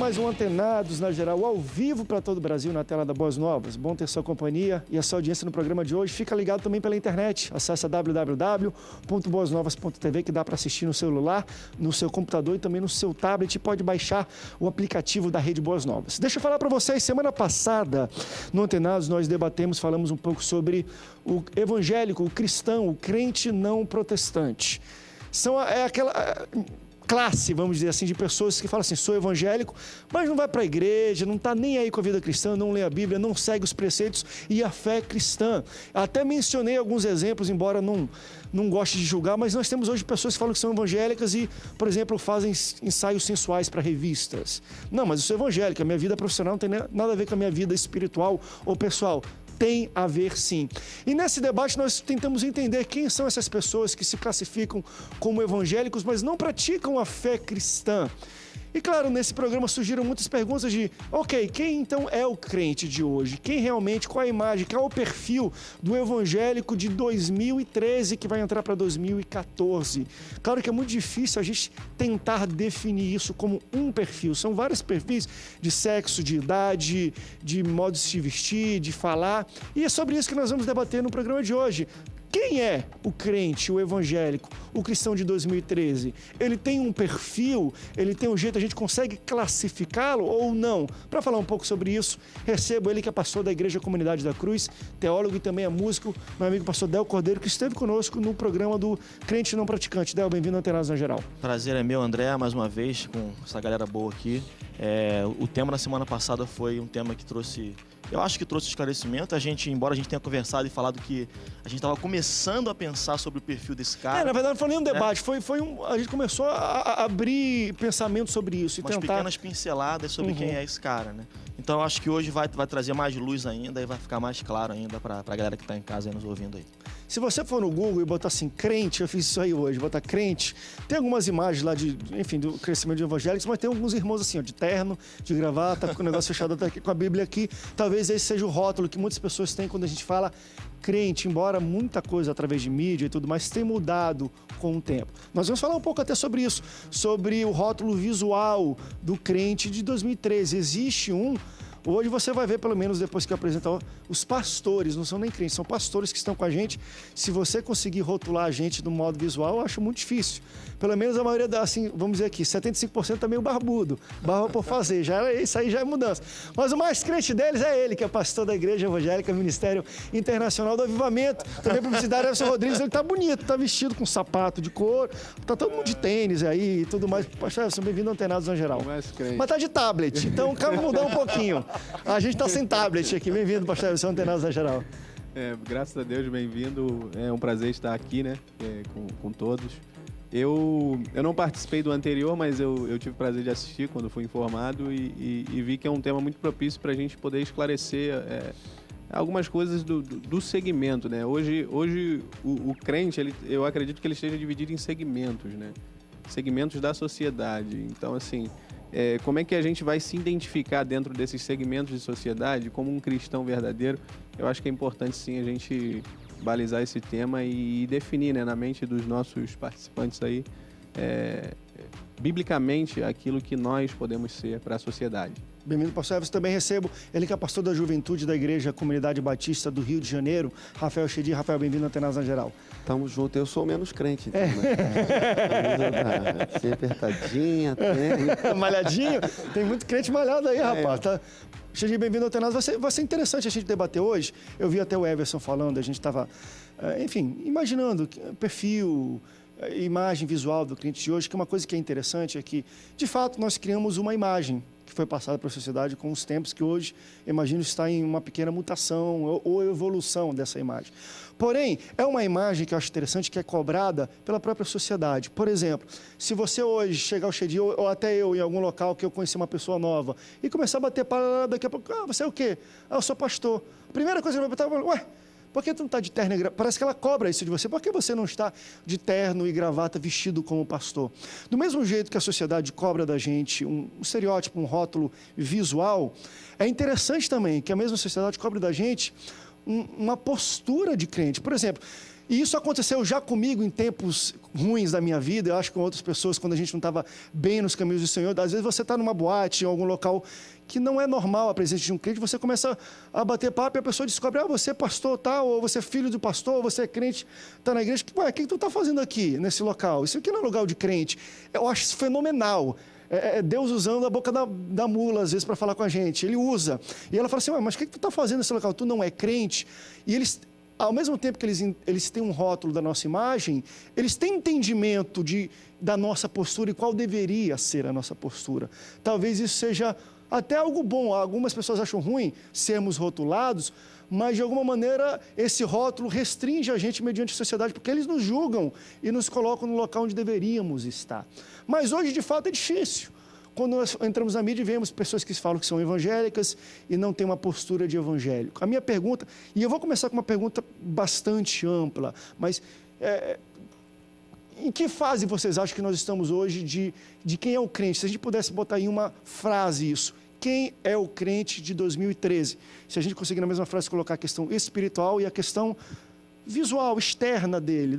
mais um Antenados na Geral, ao vivo para todo o Brasil, na tela da Boas Novas. Bom ter sua companhia e a sua audiência no programa de hoje. Fica ligado também pela internet. Acesse www.boasnovas.tv, que dá para assistir no celular, no seu computador e também no seu tablet. E pode baixar o aplicativo da Rede Boas Novas. Deixa eu falar para vocês, semana passada, no Antenados, nós falamos um pouco sobre o evangélico, o cristão, o crente não protestante. É aquela classe, vamos dizer assim, de pessoas que falam assim, sou evangélico, mas não vai para a igreja, não está nem aí com a vida cristã, não lê a Bíblia, não segue os preceitos e a fé cristã. Até mencionei alguns exemplos, embora não goste de julgar, mas nós temos hoje pessoas que falam que são evangélicas e, por exemplo, fazem ensaios sensuais para revistas. Não, mas eu sou evangélico, a minha vida profissional não tem nada a ver com a minha vida espiritual ou pessoal. Tem a ver, sim. E nesse debate nós tentamos entender quem são essas pessoas que se classificam como evangélicos, mas não praticam a fé cristã. E claro, nesse programa surgiram muitas perguntas de, ok, quem então é o crente de hoje? Quem realmente, qual a imagem, qual é o perfil do evangélico de 2013 que vai entrar para 2014? Claro que é muito difícil a gente tentar definir isso como um perfil. São vários perfis de sexo, de idade, de modo de se vestir, de falar. E é sobre isso que nós vamos debater no programa de hoje. Quem é o crente, o evangélico, o cristão de 2013? Ele tem um perfil? Ele tem um jeito, a gente consegue classificá-lo ou não? Para falar um pouco sobre isso, recebo ele que é pastor da Igreja Comunidade da Cruz, teólogo e também é músico, meu amigo pastor Del Cordeiro, que esteve conosco no programa do Crente Não Praticante. Del, bem-vindo ao Antenados na Geral. Prazer é meu, André, mais uma vez, com essa galera boa aqui. O tema da semana passada foi um tema que trouxe... Eu acho que trouxe esclarecimento. Embora a gente tenha conversado e falado que a gente estava começando a pensar sobre o perfil desse cara. Na verdade não foi nem um debate, a gente começou a abrir pensamento sobre isso. Umas pequenas pinceladas sobre quem é esse cara, né? Então eu acho que hoje vai trazer mais luz ainda e vai ficar mais claro ainda para a galera que está em casa e nos ouvindo aí. Se você for no Google e botar assim, crente, eu fiz isso aí hoje, botar crente, tem algumas imagens lá do crescimento de evangélicos, mas tem alguns irmãos assim, de terno, de gravata, com o negócio fechado até aqui, com a Bíblia aqui. Talvez esse seja o rótulo que muitas pessoas têm quando a gente fala crente, embora muita coisa através de mídia e tudo mais tenha mudado com o tempo. Nós vamos falar um pouco até sobre isso, sobre o rótulo visual do crente de 2013. Existe hoje você vai ver, pelo menos depois que eu apresentar, os pastores, não são nem crentes, são pastores que estão com a gente. Se você conseguir rotular a gente do modo visual, eu acho muito difícil. Pelo menos a maioria, assim, vamos dizer aqui, 75% tá meio barbudo, barba por fazer, isso aí já é mudança. Mas o mais crente deles é ele, que é pastor da Igreja Evangélica, Ministério Internacional do Avivamento, também publicidade, Everson Rodrigues. Ele tá bonito, tá vestido com sapato de couro, tá todo mundo de tênis aí e tudo mais. Pastor Everson, bem-vindo ao Antenados na Geral. Mas tá de tablet, então cabe mudar um pouquinho. A gente tá sem tablet aqui. Bem-vindo, pastor Everson, Antenados na Geral. Graças a Deus, bem-vindo. É um prazer estar aqui, né, com todos. Eu não participei do anterior, mas eu tive o prazer de assistir quando fui informado e vi que é um tema muito propício para a gente poder esclarecer algumas coisas do segmento, né? Hoje o crente, eu acredito que ele esteja dividido em segmentos, né? Segmentos da sociedade. Então, assim, como é que a gente vai se identificar dentro desses segmentos de sociedade como um cristão verdadeiro? Eu acho que é importante, sim, a gente balizar esse tema e definir, né, na mente dos nossos participantes aí, biblicamente, aquilo que nós podemos ser para a sociedade. Bem-vindo, pastor Everson. Também recebo ele que é pastor da Juventude da Igreja Comunidade Batista do Rio de Janeiro, Rafael Chedi. Rafael, bem-vindo ao Antenados na Geral. Tamo junto, eu sou menos crente, então, né? Ser apertadinha, malhadinho? Tem muito crente malhado aí, rapaz. Tá? Chedi, bem-vindo ao Antenados. Vai ser interessante a gente debater hoje. Eu vi até o Everson falando, a gente estava, imaginando perfil, imagem visual do crente de hoje, que uma coisa que é interessante é que, de fato, nós criamos uma imagem que foi passada para a sociedade com os tempos que hoje, imagino, está em uma pequena mutação ou evolução dessa imagem. Porém, é uma imagem que eu acho interessante, que é cobrada pela própria sociedade. Por exemplo, se você hoje chegar ao Chedi, ou até eu, em algum local que eu conheci uma pessoa nova, e começar a bater para daqui a pouco, você é o quê? Eu sou pastor. A primeira coisa que ele vai perguntar, ué, por que tu não está de terno e gravata? Parece que ela cobra isso de você. Por que você não está de terno e gravata vestido como pastor? Do mesmo jeito que a sociedade cobra da gente um estereótipo, um rótulo visual, é interessante também que a mesma sociedade cobre da gente uma postura de crente. Por exemplo, e isso aconteceu já comigo em tempos ruins da minha vida, eu acho que com outras pessoas, quando a gente não estava bem nos caminhos do Senhor. Às vezes você está numa boate, em algum local que não é normal a presença de um crente, você começa a bater papo e a pessoa descobre, você é pastor, tá? Ou você é filho do pastor, ou você é crente, está na igreja. Ué, o que tu está fazendo aqui, nesse local? Isso aqui não é lugar de crente. Eu acho isso fenomenal. Deus usando a boca da mula, às vezes, para falar com a gente. Ele usa. E ela fala assim, mas o que tu está fazendo nesse local? Tu não é crente? E eles, ao mesmo tempo que eles têm um rótulo da nossa imagem, eles têm entendimento da nossa postura e qual deveria ser a nossa postura. Talvez isso seja até algo bom. Algumas pessoas acham ruim sermos rotulados, mas de alguma maneira esse rótulo restringe a gente mediante a sociedade, porque eles nos julgam e nos colocam no local onde deveríamos estar. Mas hoje, de fato, é difícil. Quando nós entramos na mídia e vemos pessoas que falam que são evangélicas e não têm uma postura de evangélico. A minha pergunta, e eu vou começar com uma pergunta bastante ampla, mas em que fase vocês acham que nós estamos hoje de quem é o crente? Se a gente pudesse botar em uma frase isso, quem é o crente de 2013? Se a gente conseguir na mesma frase colocar a questão espiritual e a questão visual, externa dele.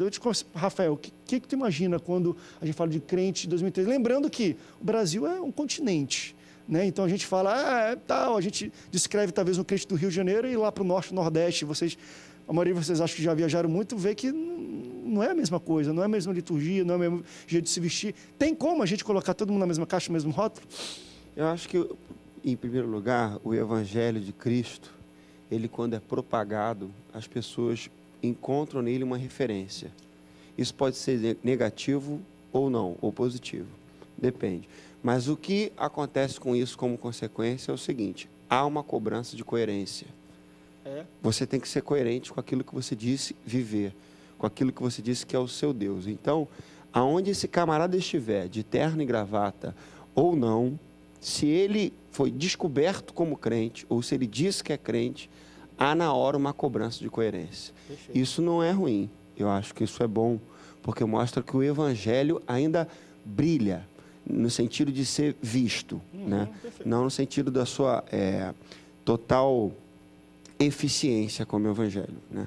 Rafael, o que tu imagina quando a gente fala de crente de 2013? Lembrando que o Brasil é um continente, né? Então a gente fala, tal, a gente descreve talvez um crente do Rio de Janeiro e lá para o norte, nordeste, a maioria de vocês acho que já viajaram muito, vê que não é a mesma coisa, não é a mesma liturgia, não é o mesmo jeito de se vestir. Tem como a gente colocar todo mundo na mesma caixa, no mesmo rótulo? Eu acho que, em primeiro lugar, o Evangelho de Cristo, ele quando é propagado, as pessoas encontram nele uma referência. Isso pode ser negativo ou não, ou positivo, depende. Mas o que acontece com isso como consequência é o seguinte, há uma cobrança de coerência. Você tem que ser coerente com aquilo que você disse viver, com aquilo que você disse que é o seu Deus. Então, aonde esse camarada estiver, de terno e gravata ou não, se ele foi descoberto como crente, ou se ele diz que é crente, há na hora uma cobrança de coerência. Perfeito. Isso não é ruim, eu acho que isso é bom, porque mostra que o Evangelho ainda brilha, no sentido de ser visto, né? Não no sentido da sua total eficiência como Evangelho, né?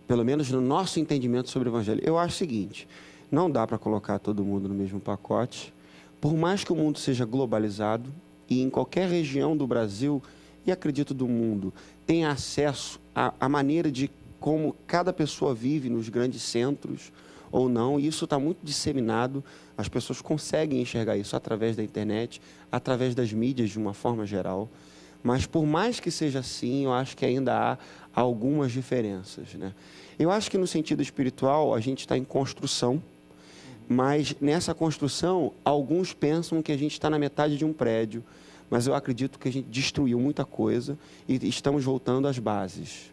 Pelo menos no nosso entendimento sobre o Evangelho. Eu acho o seguinte, não dá para colocar todo mundo no mesmo pacote, por mais que o mundo seja globalizado, e em qualquer região do Brasil, e acredito do mundo, tenha acesso à maneira de como cada pessoa vive nos grandes centros ou não, e isso está muito disseminado, as pessoas conseguem enxergar isso através da internet, através das mídias de uma forma geral, mas por mais que seja assim, eu acho que ainda há algumas diferenças, né? Eu acho que no sentido espiritual a gente está em construção, mas nessa construção alguns pensam que a gente está na metade de um prédio, mas eu acredito que a gente destruiu muita coisa e estamos voltando às bases,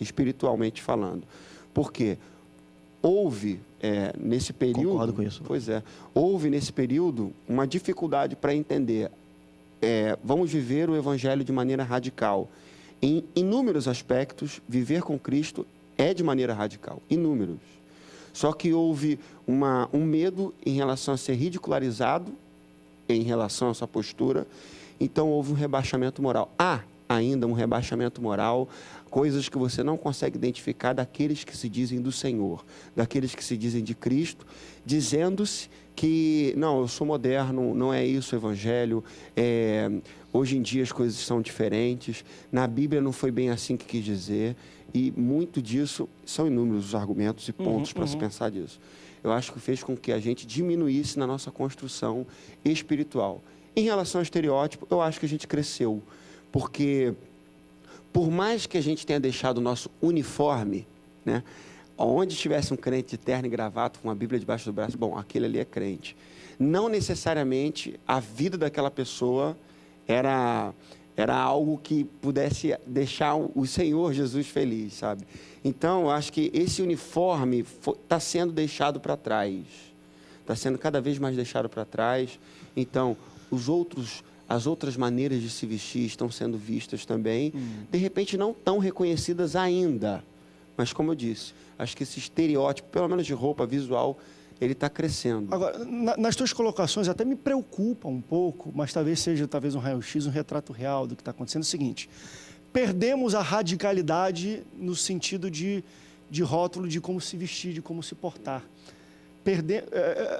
espiritualmente falando. Por quê? Houve, nesse período... Concordo com isso. Pois é. Houve, nesse período, uma dificuldade para entender. Vamos viver o Evangelho de maneira radical. Em inúmeros aspectos, viver com Cristo é de maneira radical. Inúmeros. Só que houve um medo em relação a ser ridicularizado, em relação a sua postura. Então, houve um rebaixamento moral. Há ainda um rebaixamento moral, coisas que você não consegue identificar daqueles que se dizem do Senhor, daqueles que se dizem de Cristo, dizendo-se que, não, eu sou moderno, não é isso o Evangelho, hoje em dia as coisas são diferentes, na Bíblia não foi bem assim que quis dizer, e muito disso, são inúmeros os argumentos e pontos para se pensar disso. Eu acho que fez com que a gente diminuísse na nossa construção espiritual. Em relação ao estereótipo, eu acho que a gente cresceu, porque por mais que a gente tenha deixado o nosso uniforme, né, onde tivesse um crente de terno e gravata com uma Bíblia debaixo do braço, bom, aquele ali é crente. Não necessariamente a vida daquela pessoa era algo que pudesse deixar o Senhor Jesus feliz, sabe? Então, eu acho que esse uniforme está sendo deixado para trás. Está sendo cada vez mais deixado para trás. Então, as outras maneiras de se vestir estão sendo vistas também. De repente, não tão reconhecidas ainda. Mas, como eu disse, acho que esse estereótipo, pelo menos de roupa visual, ele está crescendo. Agora, nas tuas colocações, até me preocupa um pouco, mas talvez seja um raio-x, um retrato real do que está acontecendo. É o seguinte, perdemos a radicalidade no sentido de rótulo de como se vestir, de como se portar.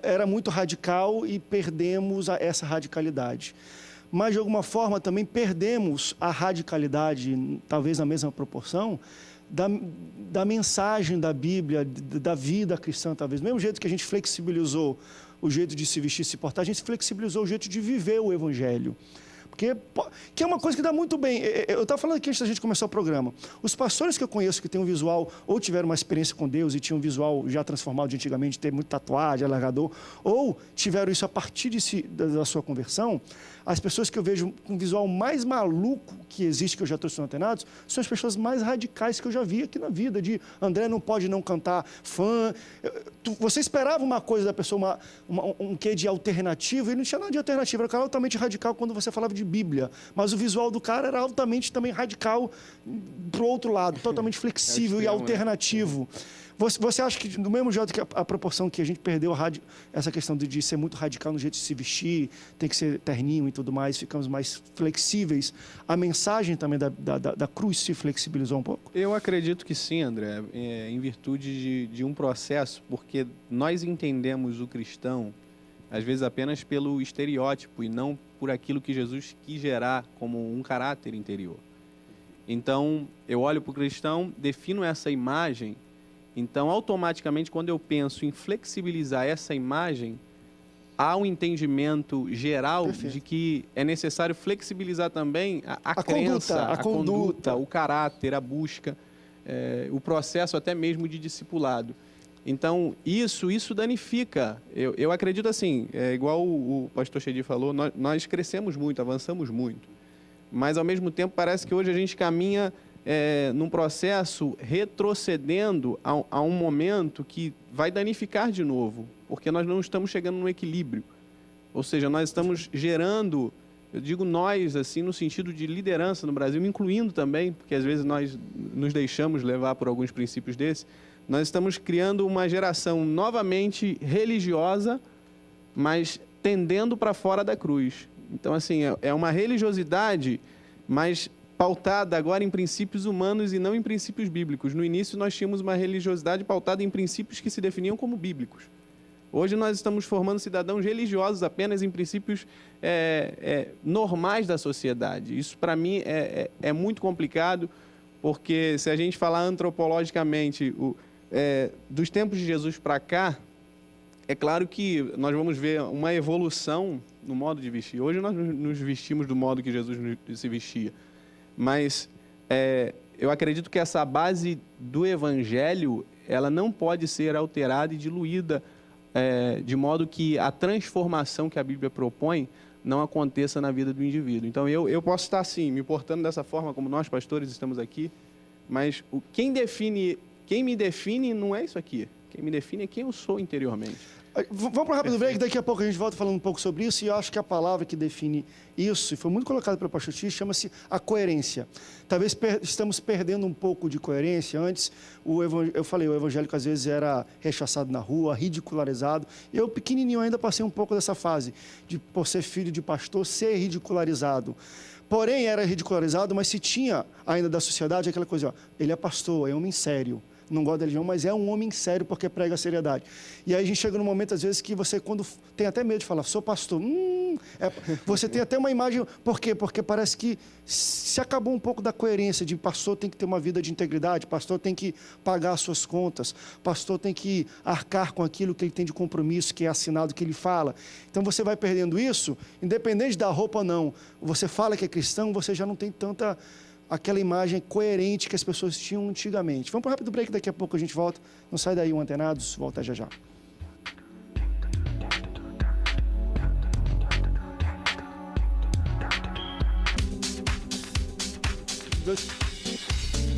Era muito radical e perdemos essa radicalidade. Mas, de alguma forma, também perdemos a radicalidade, talvez na mesma proporção, da mensagem da Bíblia, da vida cristã, talvez. Do mesmo jeito que a gente flexibilizou o jeito de se vestir e se portar, a gente flexibilizou o jeito de viver o Evangelho. Que é uma coisa que dá muito bem. Eu estava falando aqui antes da gente começar o programa. Os pastores que eu conheço que têm um visual, ou tiveram uma experiência com Deus e tinham um visual já transformado de antigamente, ter muito tatuagem, alargador, ou tiveram isso a partir da sua conversão, as pessoas que eu vejo com o visual mais maluco que existe, que eu já trouxe no Antenados, são as pessoas mais radicais que eu já vi aqui na vida, de André não pode não cantar fã. Você esperava uma coisa da pessoa, um quê de alternativo, e não tinha nada de alternativo, era um cara altamente radical quando você falava de Bíblia, mas o visual do cara era altamente também radical para o outro lado, totalmente flexível e alternativo. Você acha que, do mesmo jeito que a proporção que a gente perdeu essa questão de ser muito radical no jeito de se vestir, tem que ser terninho e tudo mais, ficamos mais flexíveis, a mensagem também da cruz se flexibilizou um pouco? Eu acredito que sim, André, em virtude de um processo, porque nós entendemos o cristão, às vezes apenas pelo estereótipo e não por aquilo que Jesus quis gerar como um caráter interior. Então, eu olho para o cristão, defino essa imagem. Então, automaticamente, quando eu penso em flexibilizar essa imagem, há um entendimento geral de que é necessário flexibilizar também a crença, a conduta, o caráter, a busca, o processo até mesmo de discipulado. Então, isso danifica. Eu acredito assim, igual o pastor Chedi falou, nós crescemos muito, avançamos muito, mas, ao mesmo tempo, parece que hoje a gente caminha num processo retrocedendo a um momento que vai danificar de novo, porque nós não estamos chegando no equilíbrio. Ou seja, nós estamos gerando, eu digo nós, assim, no sentido de liderança no Brasil, me incluindo também, porque às vezes nós nos deixamos levar por alguns princípios desses, nós estamos criando uma geração novamente religiosa, mas tendendo para fora da cruz. Então, assim, é uma religiosidade, mas pautada agora em princípios humanos e não em princípios bíblicos. No início, nós tínhamos uma religiosidade pautada em princípios que se definiam como bíblicos. Hoje, nós estamos formando cidadãos religiosos apenas em princípios normais da sociedade. Isso, para mim, é muito complicado, porque se a gente falar antropologicamente dos tempos de Jesus para cá, é claro que nós vamos ver uma evolução no modo de vestir. Hoje, nós nos vestimos do modo que Jesus se vestia. Mas eu acredito que essa base do Evangelho, ela não pode ser alterada e diluída de modo que a transformação que a Bíblia propõe não aconteça na vida do indivíduo. Então, eu posso estar, sim, me portando dessa forma, como nós, pastores, estamos aqui, mas quem me define não é isso aqui. Quem me define é quem eu sou interiormente. Vamos para um rápido break, daqui a pouco a gente volta falando um pouco sobre isso, e eu acho que a palavra que define isso, e foi muito colocado pelo pastor Ti, chama-se a coerência. Talvez estamos perdendo um pouco de coerência. Antes, eu falei, o evangélico às vezes era rechaçado na rua, ridicularizado. Eu, pequenininho, ainda passei um pouco dessa fase, de, por ser filho de pastor, ser ridicularizado. Porém, era ridicularizado, mas se tinha ainda da sociedade aquela coisa, ó, ele é pastor, é homem sério. Não gosta da religião, mas é um homem sério porque prega a seriedade. E aí a gente chega num momento, às vezes, que você, quando tem até medo de falar, sou pastor, você tem até uma imagem. Por quê? Porque parece que se acabou um pouco da coerência de pastor tem que ter uma vida de integridade, pastor tem que pagar as suas contas, pastor tem que arcar com aquilo que ele tem de compromisso, que é assinado, que ele fala. Então você vai perdendo isso, independente da roupa ou não. Você fala que é cristão, você já não tem tanta aquela imagem coerente que as pessoas tinham antigamente. Vamos para um rápido break, daqui a pouco a gente volta. Não sai daí, o Antenados, volta já já.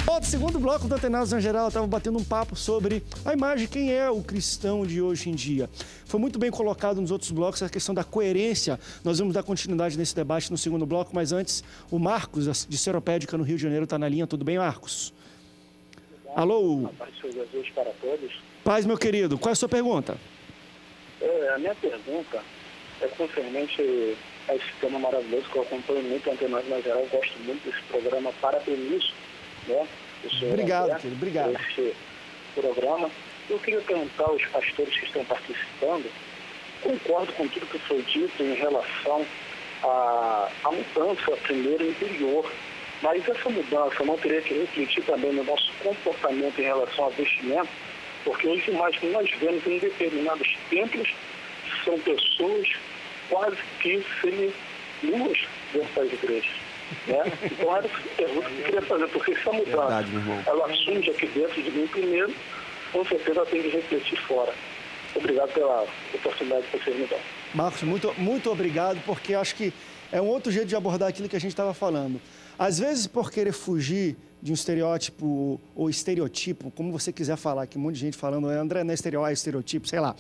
Volta, segundo bloco do Antenados na geral, estava batendo um papo sobre a imagem, quem é o cristão de hoje em dia. Foi muito bem colocado nos outros blocos a questão da coerência. Nós vamos dar continuidade nesse debate no segundo bloco, mas antes, o Marcos, de Seropédica, no Rio de Janeiro, está na linha. Tudo bem, Marcos? Alô? Paz de Jesus para todos. Paz, meu querido. Qual é a sua pergunta? A minha pergunta é concernente a esse tema maravilhoso que eu acompanho muito, Antenados na Geral, eu gosto muito desse programa, parabenizo, né, o senhor Obrigado, André, querido, obrigado. por esse programa. Eu queria perguntar aos pastores que estão participando, concordo com tudo que foi dito em relação à mudança, primeiro, interior, mas essa mudança não teria que refletir também no nosso comportamento em relação ao vestimento, porque hoje mais que nós vemos em determinados templos, são pessoas quase que semi-nuas dentro das igrejas. Né? Então era essa pergunta que eu queria fazer, porque se a mudança Verdade, meu irmão. ela surge aqui dentro de mim primeiro, com certeza ela tem que refletir fora. Obrigado pela oportunidade que vocês me dão. Marcos, muito obrigado, porque acho que é um outro jeito de abordar aquilo que a gente estava falando. Às vezes, por querer fugir de um estereótipo ou estereotipo, como você quiser falar, que um monte de gente falando, André, não é estereotipo, sei lá.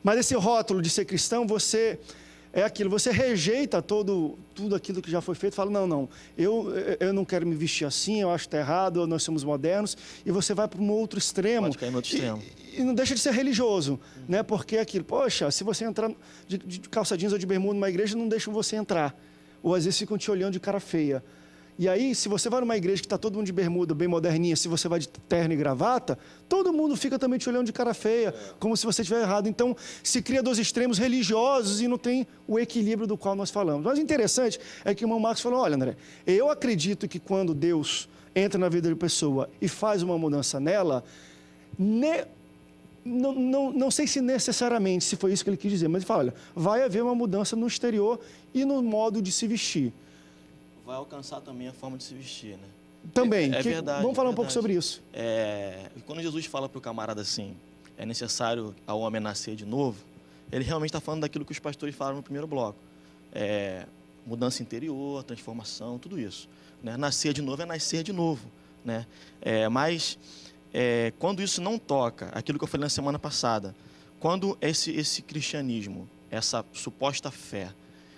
Mas esse rótulo de ser cristão, você é aquilo, você rejeita tudo aquilo que já foi feito, fala, não, eu não quero me vestir assim, eu acho que está errado, nós somos modernos, e você vai para um outro extremo. Pode cair no outro extremo. E não deixa de ser religioso, né? Porque é aquilo, poxa, se você entrar de calça jeans ou de bermuda numa igreja, não deixam você entrar. Ou às vezes ficam te olhando de cara feia. E aí, se você vai numa igreja que está todo mundo de bermuda, bem moderninha, se você vai de terno e gravata, todo mundo fica também te olhando de cara feia, como se você estiver errado. Então, se cria dois extremos religiosos e não tem o equilíbrio do qual nós falamos. Mas o interessante é que o irmão Marcos falou, olha, André, eu acredito que quando Deus entra na vida da pessoa e faz uma mudança nela, não sei se necessariamente, se foi isso que ele quis dizer, mas ele fala, olha, vai haver uma mudança no exterior e no modo de se vestir. Vai alcançar também a forma de se vestir, né? Também. É verdade. Vamos falar um verdade. pouco sobre isso. Quando Jesus fala para o camarada assim, é necessário ao homem nascer de novo, ele realmente está falando daquilo que os pastores falaram no primeiro bloco. Mudança interior, transformação, tudo isso. Né? Nascer de novo é nascer de novo. Né? Mas quando isso não toca, aquilo que eu falei na semana passada, quando esse cristianismo, essa suposta fé,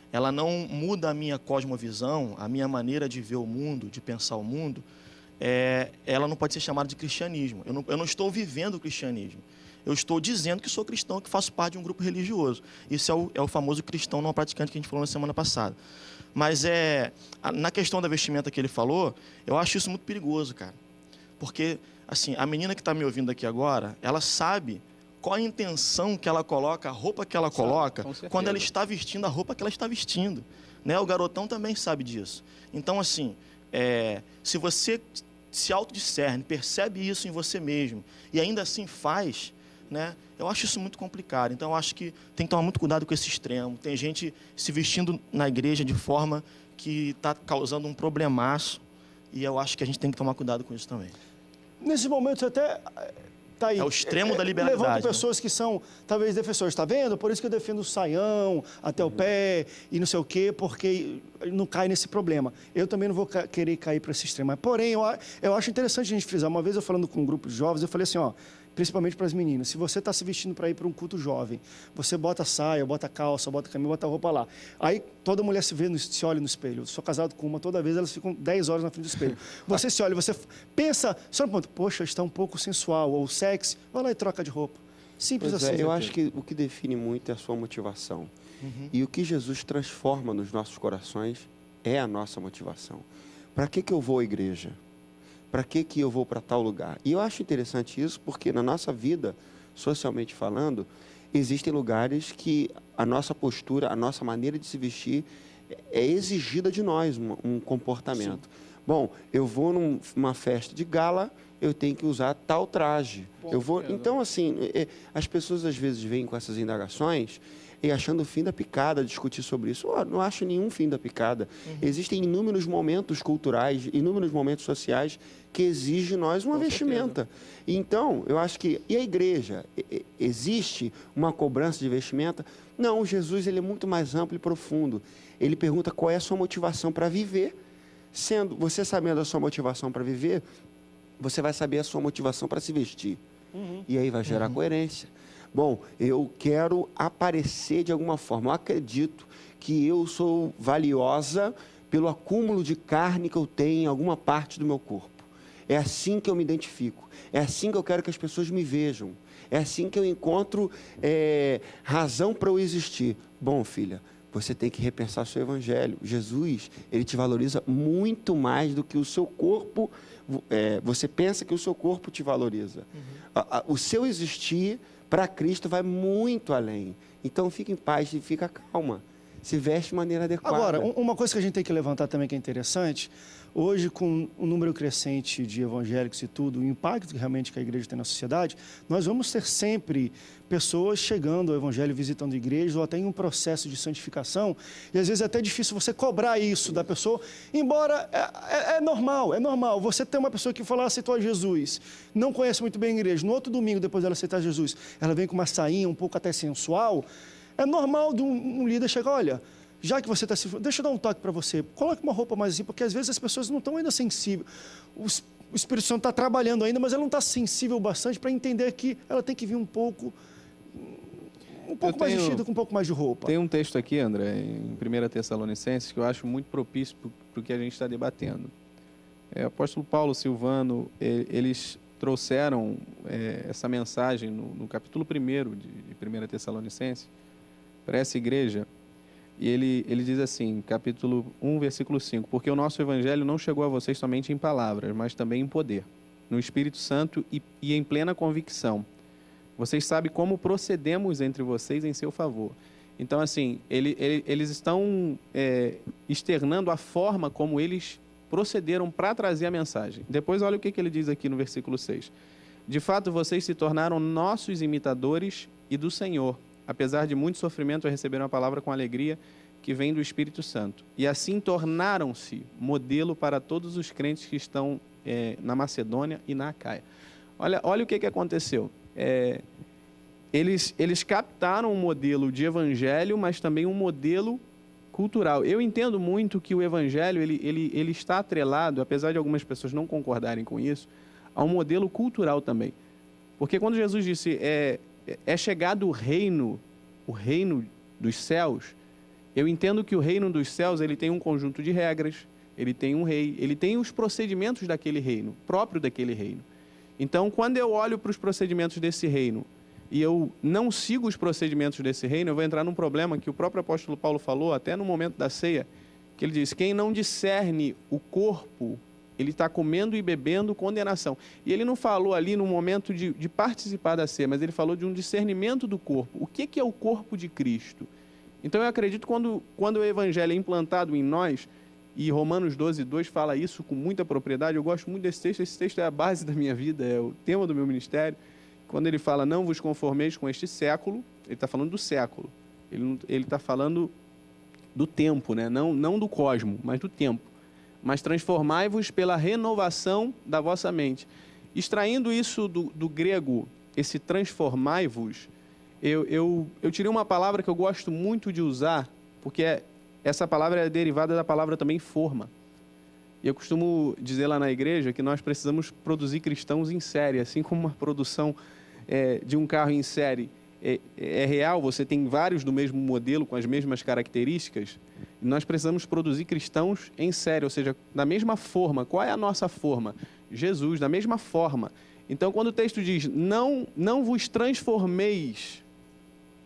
ela não muda a minha cosmovisão, a minha maneira de ver o mundo, de pensar o mundo, ela não pode ser chamada de cristianismo. Eu não estou vivendo o cristianismo. Eu estou dizendo que sou cristão, que faço parte de um grupo religioso. Isso é o famoso cristão não praticante que a gente falou na semana passada. Mas na questão da vestimenta que ele falou, eu acho isso muito perigoso, cara. Porque, assim, a menina que está me ouvindo aqui agora, ela sabe qual a intenção que ela coloca, a roupa que ela coloca, quando ela está vestindo a roupa que ela está vestindo. Né? O garotão também sabe disso. Então, assim, se você se autodiscerne, percebe isso em você mesmo, e ainda assim faz, né? Eu acho isso muito complicado. Então, eu acho que tem que tomar muito cuidado com esse extremo. Tem gente se vestindo na igreja de forma que está causando um problemaço, e eu acho que a gente tem que tomar cuidado com isso também. Nesse momento, até... Tá aí. É o extremo da liberdade. Levando pessoas que são, talvez, defensores. Está vendo? Por isso que eu defendo o saião até o pé e não sei o quê, porque não cai nesse problema. Eu também não vou querer cair para esse extremo. Mas, porém, eu acho interessante a gente frisar. Uma vez eu falando com um grupo de jovens, eu falei assim, ó, principalmente para as meninas, se você está se vestindo para ir para um culto jovem, você bota saia, bota calça, bota camisa, bota roupa lá. Aí toda mulher se olha no espelho. Eu sou casado com uma, toda vez elas ficam 10 horas na frente do espelho. Você se olha, você pensa, só um ponto, poxa, está um pouco sensual ou sexy, vai lá e troca de roupa. Simples assim. Eu acho que o que define muito é a sua motivação. E o que Jesus transforma nos nossos corações é a nossa motivação. Para que eu vou à igreja? Para que eu vou para tal lugar? E eu acho interessante isso porque na nossa vida, socialmente falando, existem lugares que a nossa postura, a nossa maneira de se vestir é exigida de nós, um comportamento. Sim. Bom, eu vou numa festa de gala, eu tenho que usar tal traje. Então, assim, as pessoas às vezes vêm com essas indagações e achando o fim da picada discutir sobre isso. Não acho nenhum fim da picada. Existem inúmeros momentos culturais, inúmeros momentos sociais que exigem de nós uma vestimenta. Então, eu acho que... E a igreja? Existe uma cobrança de vestimenta? Não, Jesus ele é muito mais amplo e profundo. Ele pergunta qual é a sua motivação para viver. Você sabendo a sua motivação para viver, você vai saber a sua motivação para se vestir. E aí vai gerar coerência. Bom, eu quero aparecer de alguma forma. Eu acredito que eu sou valiosa pelo acúmulo de carne que eu tenho em alguma parte do meu corpo. É assim que eu me identifico. É assim que eu quero que as pessoas me vejam. É assim que eu encontro razão para eu existir. Bom, filha, você tem que repensar seu evangelho. Jesus, ele te valoriza muito mais do que o seu corpo. Você pensa que o seu corpo te valoriza. O seu existir para Cristo vai muito além. Então, fique em paz e fica calma. Se veste de maneira adequada. Agora, uma coisa que a gente tem que levantar também que é interessante, hoje com um número crescente de evangélicos e tudo, o impacto que realmente que a igreja tem na sociedade, nós vamos ter sempre pessoas chegando ao evangelho, visitando igrejas, ou até em um processo de santificação, e às vezes é até difícil você cobrar isso da pessoa, embora é normal. Você tem uma pessoa que fala, aceitou a Jesus, não conhece muito bem a igreja, no outro domingo, depois dela aceitar Jesus, ela vem com uma sainha um pouco até sensual. É normal de um líder chegar, olha, já que você está se... Deixa eu dar um toque para você, coloque uma roupa mais assim, porque às vezes as pessoas não estão ainda sensíveis. O Espírito Santo está trabalhando ainda, mas ela não está sensível bastante para entender que ela tem que vir um pouco mais vestida, com um pouco mais de roupa. Tem um texto aqui, André, em 1 Tessalonicenses, que eu acho muito propício para o que a gente está debatendo. O apóstolo Paulo, Silvano, eles trouxeram essa mensagem no capítulo 1 de 1 Tessalonicenses, para essa igreja, e ele diz assim, capítulo 1, versículo 5, porque o nosso evangelho não chegou a vocês somente em palavras, mas também em poder, no Espírito Santo e em plena convicção. Vocês sabem como procedemos entre vocês em seu favor. Então, assim, eles estão externando a forma como eles procederam para trazer a mensagem. Depois, olha o que ele diz aqui no versículo 6. De fato, vocês se tornaram nossos imitadores e do Senhor. Apesar de muito sofrimento, receberam a palavra com alegria que vem do Espírito Santo. E assim tornaram-se modelo para todos os crentes que estão na Macedônia e na Acaia. Olha o que aconteceu. Eles captaram um modelo de evangelho, mas também um modelo cultural. Eu entendo muito que o evangelho ele está atrelado, apesar de algumas pessoas não concordarem com isso, a um modelo cultural também. Porque quando Jesus disse... É chegado o reino dos céus, eu entendo que o reino dos céus ele tem um conjunto de regras, ele tem um rei, ele tem os procedimentos daquele reino, próprio daquele reino. Então, quando eu olho para os procedimentos desse reino e eu não sigo os procedimentos desse reino, eu vou entrar num problema que o próprio apóstolo Paulo falou, até no momento da ceia, que ele diz, quem não discerne o corpo, ele está comendo e bebendo condenação. E ele não falou ali no momento de participar da ceia, mas ele falou de um discernimento do corpo. O que é o corpo de Cristo? Então eu acredito que quando o evangelho é implantado em nós, e Romanos 12:2 fala isso com muita propriedade, eu gosto muito desse texto, esse texto é a base da minha vida, é o tema do meu ministério. Quando ele fala, não vos conformeis com este século, ele está falando do século. Ele está falando do tempo, né? Não do cosmo, mas do tempo. Mas transformai-vos pela renovação da vossa mente. Extraindo isso do grego, esse transformai-vos, eu tirei uma palavra que eu gosto muito de usar, porque essa palavra é derivada da palavra também forma. E eu costumo dizer lá na igreja que nós precisamos produzir cristãos em série, assim como uma produção de um carro em série é real, você tem vários do mesmo modelo, com as mesmas características, nós precisamos produzir cristãos em série, ou seja, da mesma forma. Qual é a nossa forma? Jesus, da mesma forma. Então, quando o texto diz, não vos transformeis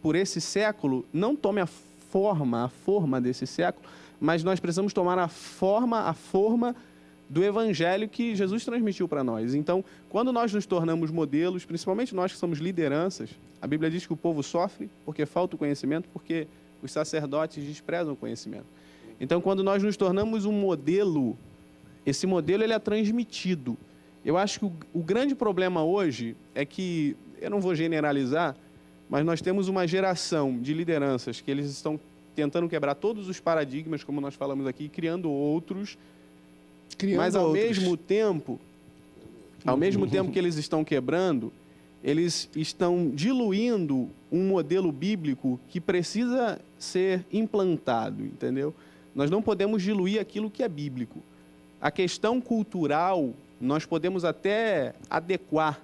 por esse século, não tome a forma desse século, mas nós precisamos tomar a forma do evangelho que Jesus transmitiu para nós. Então, quando nós nos tornamos modelos, principalmente nós que somos lideranças, a Bíblia diz que o povo sofre porque falta o conhecimento, porque os sacerdotes desprezam o conhecimento. Então, quando nós nos tornamos um modelo, esse modelo ele é transmitido. Eu acho que o grande problema hoje é que, eu não vou generalizar, mas nós temos uma geração de lideranças que eles estão tentando quebrar todos os paradigmas, como nós falamos aqui, criando outros, mas ao mesmo tempo que eles estão quebrando, eles estão diluindo um modelo bíblico que precisa ser implantado, entendeu? Nós não podemos diluir aquilo que é bíblico. A questão cultural, nós podemos até adequar,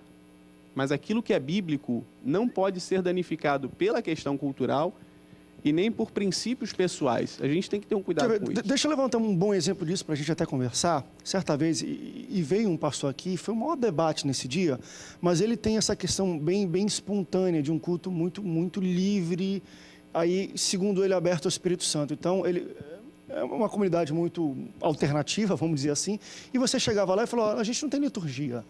mas aquilo que é bíblico não pode ser danificado pela questão cultural e nem por princípios pessoais. A gente tem que ter um cuidado com isso. Deixa eu levantar um bom exemplo disso para a gente até conversar. Certa vez, e veio um pastor aqui, foi um maior debate nesse dia, mas ele tem essa questão bem espontânea de um culto muito, muito livre. aí, segundo ele, aberto ao Espírito Santo. Então, ele é uma comunidade muito alternativa, vamos dizer assim, e você chegava lá e falou, a gente não tem liturgia.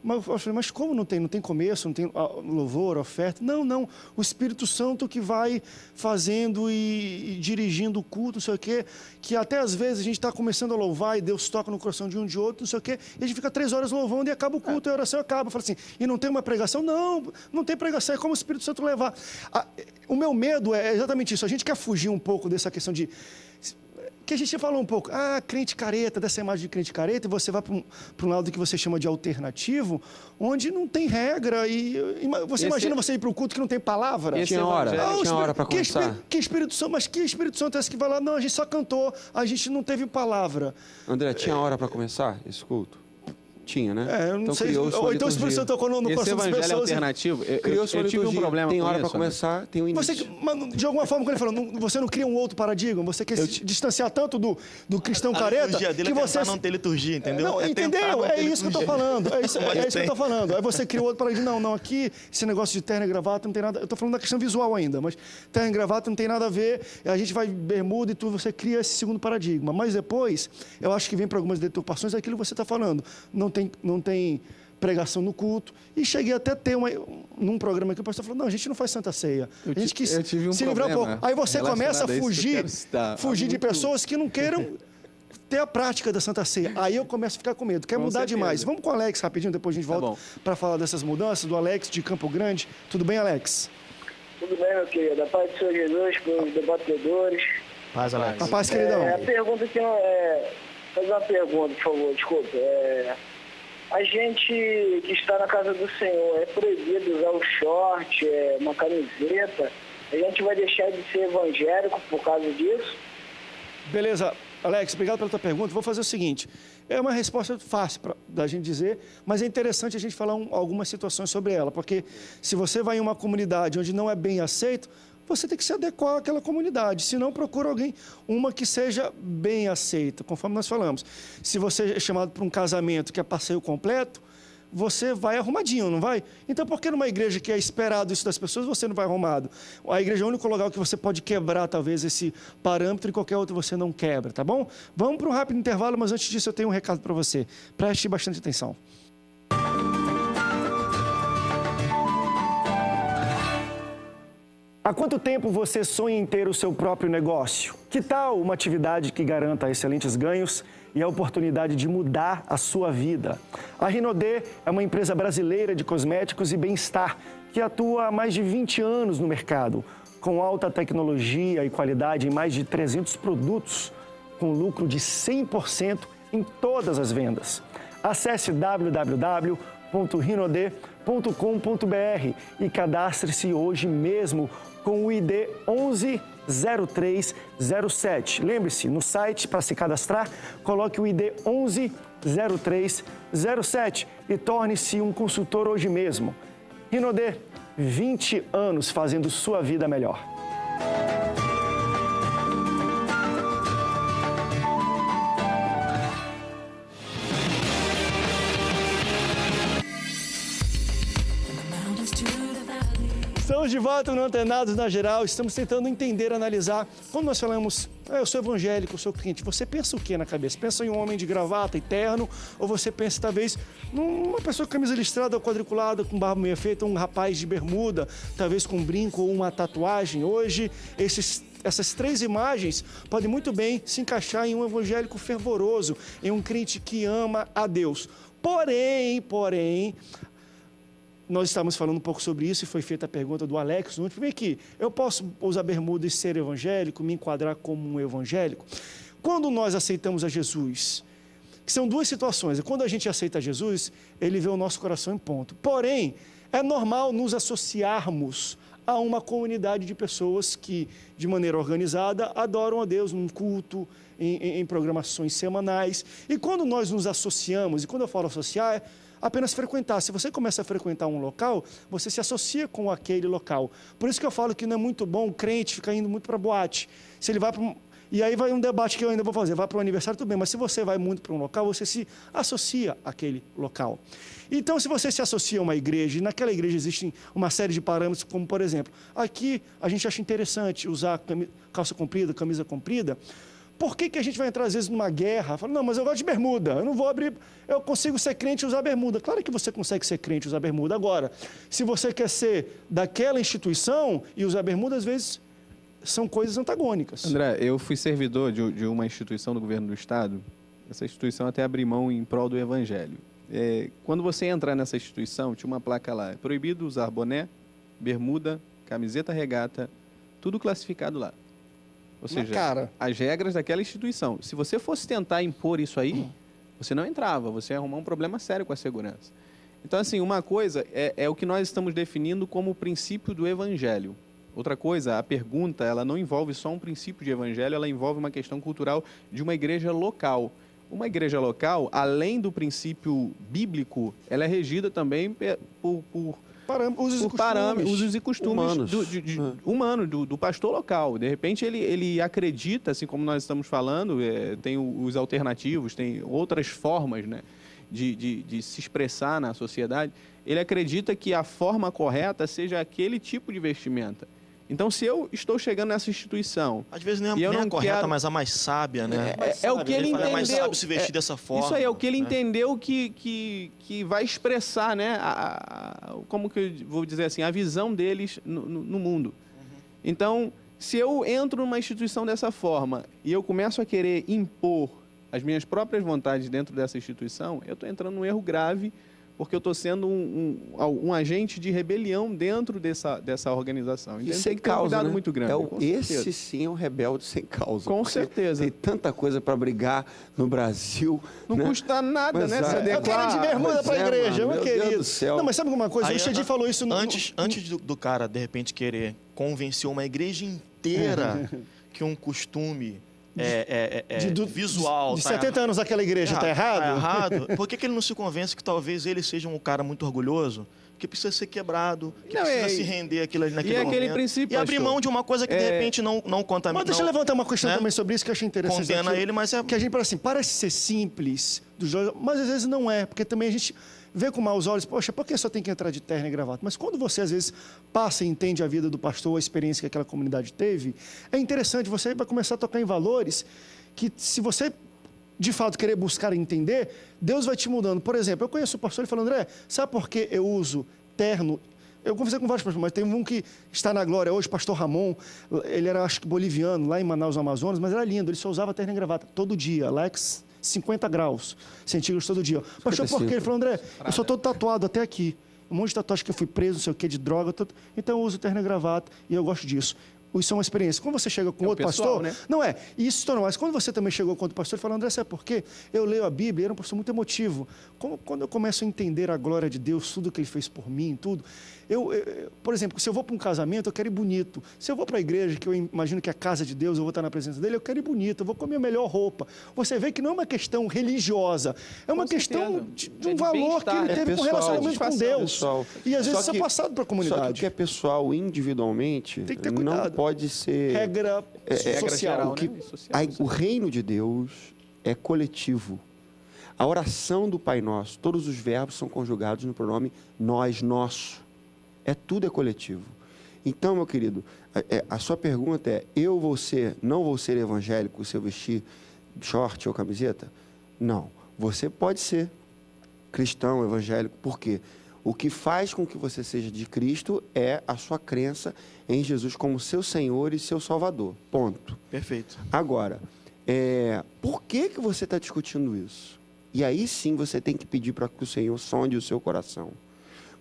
Mas eu falei, mas como não tem? Não tem começo, não tem louvor, oferta? Não. O Espírito Santo que vai fazendo e dirigindo o culto, não sei o quê, que até às vezes a gente está começando a louvar e Deus toca no coração de um de outro, não sei o quê, e a gente fica 3 horas louvando e acaba o culto e a oração acaba. Eu falo assim, e não tem uma pregação? Não tem pregação, é como o Espírito Santo levar. O meu medo é exatamente isso, a gente quer fugir um pouco dessa questão de... que a gente falou um pouco, crente careta, dessa imagem de crente careta, e você vai para um lado que você chama de alternativo, onde não tem regra, e você imagina você ir para um culto que não tem palavra. Tinha hora para começar. Que Espírito Santo, mas que Espírito Santo é esse que vai lá? Não, a gente só cantou, a gente não teve palavra. André, tinha hora para começar esse culto? Tinha, né? Eu não sei. Ou então o Espírito Santo tocou no coração das pessoas. Esse evangelho alternativo, eu tive um problema tem com hora isso, para começar, tem um início. De alguma forma, quando ele falou, você não cria um outro paradigma, você quer se distanciar tanto do cristão careta, que você não ter liturgia, entendeu? Entendeu? É isso que eu estou falando. É isso que eu estou falando. Aí você cria outro paradigma. Não, aqui, esse negócio de terno e gravata não tem nada... Eu estou falando da questão visual ainda, mas terno e gravata não tem nada a ver, a gente vai bermuda e tudo, você cria esse segundo paradigma. Mas depois, eu acho que vem para algumas deturpações aquilo que você está falando. Não tem pregação no culto, e cheguei até a ter num programa que o pastor falou, não, a gente não faz Santa Ceia. A gente quis se livrar um pouco. Aí você começa a fugir de pessoas que não queiram ter a prática da Santa Ceia. Aí eu começo a ficar com medo, quer mudar demais. Vamos com o Alex rapidinho, depois a gente volta para falar dessas mudanças, do Alex de Campo Grande. Tudo bem, Alex? Tudo bem, meu querido. A paz do Senhor Jesus, para os debatedores. Paz, Alex. A paz, queridão. A pergunta que não é... Fazer uma pergunta, por favor, desculpa. A gente que está na casa do Senhor, é proibido usar o short, uma camiseta? A gente vai deixar de ser evangélico por causa disso? Beleza. Alex, obrigado pela tua pergunta. Vou fazer o seguinte, é uma resposta fácil da gente dizer, mas é interessante a gente falar algumas situações sobre ela, porque se você vai em uma comunidade onde não é bem aceito, você tem que se adequar àquela comunidade, se não, procura uma que seja bem aceita, conforme nós falamos. Se você é chamado para um casamento que é passeio completo, você vai arrumadinho, não vai? Então, por que numa igreja que é esperado isso das pessoas, você não vai arrumado? A igreja é o único lugar que você pode quebrar, talvez, esse parâmetro, e qualquer outro você não quebra, tá bom? Vamos para um rápido intervalo, mas antes disso eu tenho um recado para você. Preste bastante atenção. Há quanto tempo você sonha em ter o seu próprio negócio? Que tal uma atividade que garanta excelentes ganhos e a oportunidade de mudar a sua vida? A Rinodê é uma empresa brasileira de cosméticos e bem-estar que atua há mais de 20 anos no mercado, com alta tecnologia e qualidade em mais de 300 produtos, com lucro de 100% em todas as vendas. Acesse www.rinodê.com.br e cadastre-se hoje mesmo com o ID 110307. Lembre-se, no site, para se cadastrar, coloque o ID 110307 e torne-se um consultor hoje mesmo. Rinodê, 20 anos fazendo sua vida melhor. Estamos de volta no Antenados na Geral, estamos tentando entender, analisar. Quando nós falamos, eu sou evangélico, eu sou crente, você pensa o que na cabeça? Pensa em um homem de gravata e terno, ou você pensa talvez numa pessoa com camisa listrada ou quadriculada, com barba meio feita, um rapaz de bermuda, talvez com um brinco ou uma tatuagem? Hoje, essas 3 imagens podem muito bem se encaixar em um evangélico fervoroso, em um crente que ama a Deus. Porém, nós estamos falando um pouco sobre isso e foi feita a pergunta do Alex. Vem aqui, eu posso usar bermuda e ser evangélico, me enquadrar como um evangélico? Quando nós aceitamos a Jesus, que são 2 situações. Quando a gente aceita Jesus, ele vê o nosso coração em ponto. Porém, é normal nos associarmos a uma comunidade de pessoas que, de maneira organizada, adoram a Deus num culto, em programações semanais. E quando nós nos associamos, e quando eu falo associar, apenas frequentar. Se você começa a frequentar um local, você se associa com aquele local. Por isso que eu falo que não é muito bom o crente ficar indo muito para boate. Se ele vai para E aí vai um debate que eu ainda vou fazer. Vai para o aniversário, tudo bem, mas se você vai muito para um local, você se associa àquele local. Então, se você se associa a uma igreja, e naquela igreja existem uma série de parâmetros, como, por exemplo, aqui a gente acha interessante usar calça comprida, camisa comprida. Por que a gente vai entrar, às vezes, numa guerra? Fala, não, mas eu gosto de bermuda, eu não vou abrir... Eu consigo ser crente e usar bermuda. Claro que você consegue ser crente e usar bermuda. Agora, se você quer ser daquela instituição e usar bermuda, às vezes... são coisas antagônicas. André, eu fui servidor de uma instituição do governo do Estado. Essa instituição até abriu mão em prol do Evangelho. Quando você entrar nessa instituição, tinha uma placa lá. É proibido usar boné, bermuda, camiseta regata, tudo classificado lá. Ou seja, as regras daquela instituição. Se você fosse tentar impor isso aí, você não entrava. Você ia arrumar um problema sério com a segurança. Então, assim, uma coisa é o que nós estamos definindo como o princípio do Evangelho. Outra coisa, a pergunta, ela não envolve só um princípio de evangelho, ela envolve uma questão cultural de uma igreja local. Uma igreja local, além do princípio bíblico, ela é regida também por usos e costumes humanos do pastor local. De repente, ele acredita, assim como nós estamos falando, tem os alternativos, tem outras formas, né, de se expressar na sociedade. Ele acredita que a forma correta seja aquele tipo de vestimenta. Então, se eu estou chegando nessa instituição... Às vezes nem a correta, mas a mais sábia, né? É o que ele entendeu. É mais sábio se vestir dessa forma. Isso aí é o que ele entendeu que vai expressar, né? Como que eu vou dizer assim? A visão deles no mundo. Então, se eu entro numa instituição dessa forma e eu começo a querer impor as minhas próprias vontades dentro dessa instituição, eu estou entrando num erro grave, porque eu estou sendo um agente de rebelião dentro dessa organização. E sem causa, cuidado, né? muito grande. Esse sim é um rebelde sem causa. Com certeza. Tem tanta coisa para brigar no Brasil. Não custa nada, mas, né? Você Eu quero de bermuda para a igreja, meu querido. Deus do céu. Não, mas sabe uma coisa? O Xedi falou isso... Antes do cara, de repente, querer convencer uma igreja inteira que um costume... visual. De 70 anos aquela igreja está errado? Está errado. Por que ele não se convence que talvez ele seja um cara muito orgulhoso, que precisa ser quebrado, que precisa se render naquele momento? Aquele princípio, e abrir mão de uma coisa que de repente não contamina. Mas deixa eu levantar uma questão também sobre isso que eu achei interessante. Condena ele, mas que a gente parece ser simples, mas às vezes não é, porque também a gente vê com maus olhos, poxa, por que só tem que entrar de terno e gravata? Mas quando você, às vezes, passa e entende a vida do pastor, a experiência que aquela comunidade teve, é interessante, você vai começar a tocar em valores que, se você, de fato, querer buscar entender, Deus vai te mudando. Por exemplo, eu conheço o pastor, ele falou, André, sabe por que eu uso terno? Eu conversei com vários pastores, mas tem um que está na glória hoje, pastor Ramon, ele era, acho que, boliviano, lá em Manaus, Amazonas, mas era lindo, ele só usava terno e gravata todo dia, Lex 50 graus centígrados todo dia. Pastor, por quê? Ele falou, André, eu sou todo tatuado até aqui. Um monte de tatuagem que eu fui preso, não sei o quê, de droga. Então eu uso terno e gravata e eu gosto disso. Isso é uma experiência. Quando você chega com outro pastor... Né? Não é. Isso se tornou mais. Quando você também chegou com outro pastor e falou, André, sabe por quê? Eu leio a Bíblia, era um pastor muito emotivo. Quando eu começo a entender a glória de Deus, tudo que Ele fez por mim, tudo... por exemplo, se eu vou para um casamento, eu quero ir bonito. Se eu vou para a igreja, que eu imagino que é a casa de Deus, eu vou estar na presença dele, eu quero ir bonito, eu vou comer a melhor roupa. Você vê que não é uma questão religiosa, é uma questão de um valor que ele teve com relacionamento com Deus. Pessoal. E às vezes isso é passado para a comunidade. Só que o que é pessoal individualmente tem que ter cuidado. Não pode ser... Regra social. O reino de Deus é coletivo. A oração do Pai Nosso, todos os verbos são conjugados no pronome nós, nosso. Tudo é coletivo. Então, meu querido, a sua pergunta é, não vou ser evangélico se eu vestir short ou camiseta? Não. Você pode ser cristão, evangélico. Por quê? O que faz com que você seja de Cristo é a sua crença em Jesus como seu Senhor e seu Salvador. Ponto. Perfeito. Agora, por que você está discutindo isso? E aí sim você tem que pedir para que o Senhor sonde o seu coração.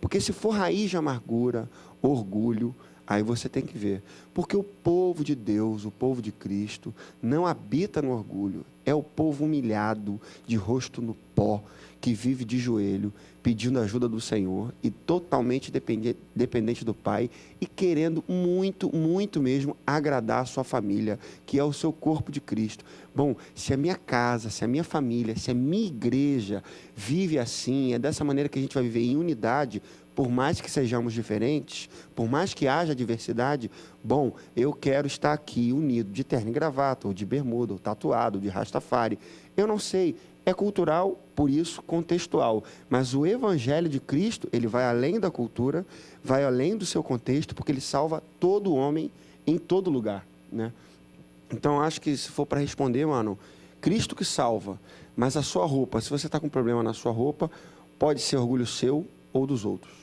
Porque se for raiz de amargura, orgulho, aí você tem que ver. Porque o povo de Deus, o povo de Cristo, não habita no orgulho. É o povo humilhado, de rosto no pó, que vive de joelho, pedindo ajuda do Senhor e totalmente dependente do Pai e querendo muito, muito mesmo agradar a sua família, que é o seu corpo de Cristo. Bom, se a minha casa, se a minha família, se a minha igreja vive assim, é dessa maneira que a gente vai viver em unidade, por mais que sejamos diferentes, por mais que haja diversidade, bom, eu quero estar aqui unido, de terno e gravata, ou de bermuda, ou tatuado, ou de rastafari. Eu não sei. É cultural, por isso, contextual. Mas o Evangelho de Cristo, ele vai além da cultura, vai além do seu contexto, porque ele salva todo homem em todo lugar, né? Então, acho que se for para responder, mano, Cristo que salva, mas a sua roupa, se você está com problema na sua roupa, pode ser orgulho seu ou dos outros.